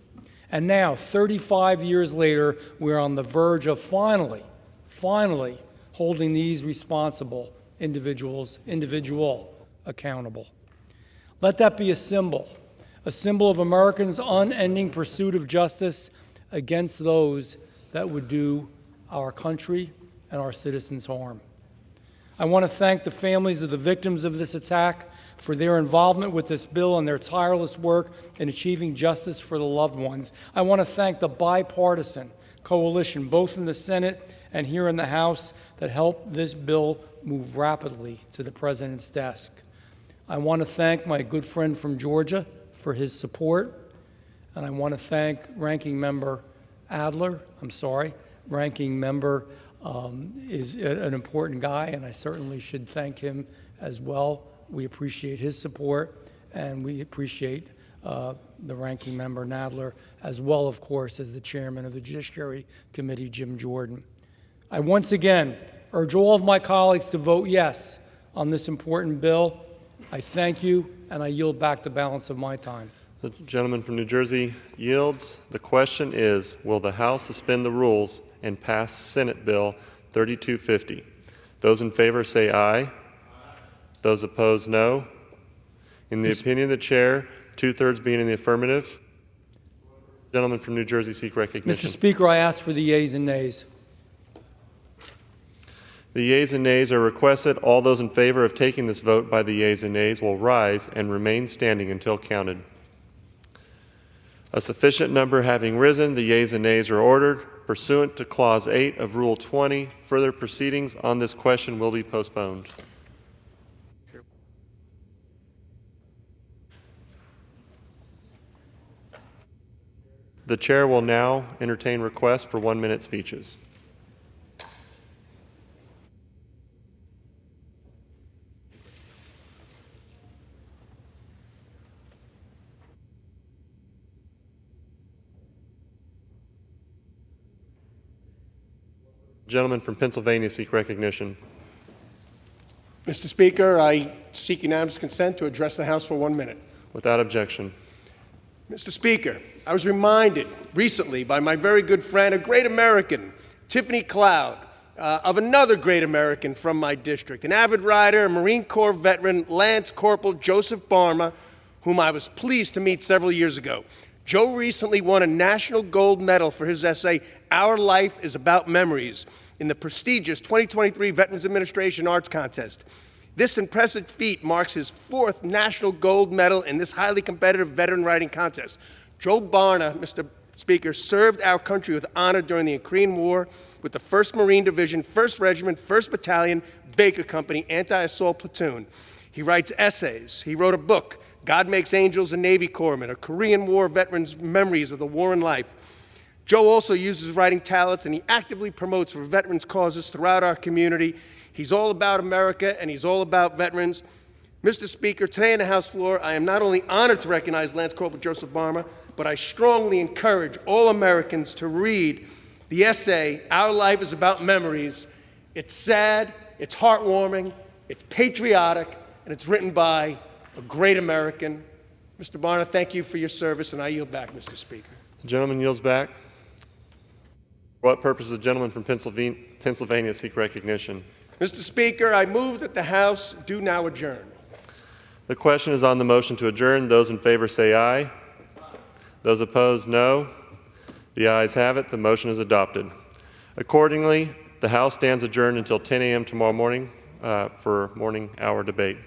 Speaker 21: And now, 35 years later, we're on the verge of finally holding these responsible individuals accountable. Let that be a symbol of Americans' unending pursuit of justice against those that would do our country and our citizens harm. I want to thank the families of the victims of this attack for their involvement with this bill and their tireless work in achieving justice for the loved ones. I want to thank the bipartisan coalition, both in the Senate and here in the House that helped this bill move rapidly to the President's desk. I want to thank my good friend from Georgia for his support, and I want to thank Ranking Member Adler. Ranking Member is an important guy, and I certainly should thank him as well. We appreciate his support, and we appreciate the Ranking Member Nadler, as well, of course, as the Chairman of the Judiciary Committee, Jim Jordan. I once again urge all of my colleagues to vote yes on this important bill. I thank you, and I yield back the balance of my time.
Speaker 16: The gentleman from New Jersey yields. The question is, will the House suspend the rules and pass Senate Bill 3250? Those in favor say aye. Those opposed, no. In the opinion of the chair, 2/3 being in the affirmative, the gentleman from New Jersey seek recognition.
Speaker 21: Mr. Speaker, I ask for the yeas and nays.
Speaker 16: The yeas and nays are requested. All those in favor of taking this vote by the yeas and nays will rise and remain standing until counted. A sufficient number having risen, the yeas and nays are ordered. Pursuant to Clause 8 of Rule 20, further proceedings on this question will be postponed. The chair will now entertain requests for 1-minute speeches. Gentleman from Pennsylvania seek recognition.
Speaker 3: Mr. Speaker, I seek unanimous consent to address the House for 1 minute.
Speaker 16: Without objection.
Speaker 3: Mr. Speaker, I was reminded recently by my very good friend, a great American, Tiffany Cloud, of another great American from my district, an avid rider, a Marine Corps veteran, Lance Corporal Joseph Barma, whom I was pleased to meet several years ago. Joe recently won a national gold medal for his essay, Our Life is About Memories, in the prestigious 2023 Veterans Administration Arts Contest. This impressive feat marks his 4th national gold medal in this highly competitive veteran writing contest. Joe Barna, Mr. Speaker, served our country with honor during the Korean War with the 1st Marine Division, 1st Regiment, 1st Battalion, Baker Company, Anti-Assault Platoon. He writes essays. He wrote a book, God Makes Angels and Navy Corpsmen, a Korean War veteran's memories of the war and life. Joe also uses his writing talents, and he actively promotes for veterans' causes throughout our community. He's all about America, and he's all about veterans. Mr. Speaker, today on the House floor, I am not only honored to recognize Lance Corporal Joseph Barma, but I strongly encourage all Americans to read the essay, Our Life is About Memories. It's sad, it's heartwarming, it's patriotic, and it's written by a great American. Mr. Barna, thank you for your service, and I yield back, Mr. Speaker.
Speaker 16: The gentleman yields back. For what purpose does the gentleman from Pennsylvania seek recognition?
Speaker 3: Mr. Speaker, I move that the House do now adjourn.
Speaker 16: The question is on the motion to adjourn. Those in favor say aye. Those opposed, no. The ayes have it. The motion is adopted. Accordingly, the House stands adjourned until 10 a.m. tomorrow morning for morning hour debate.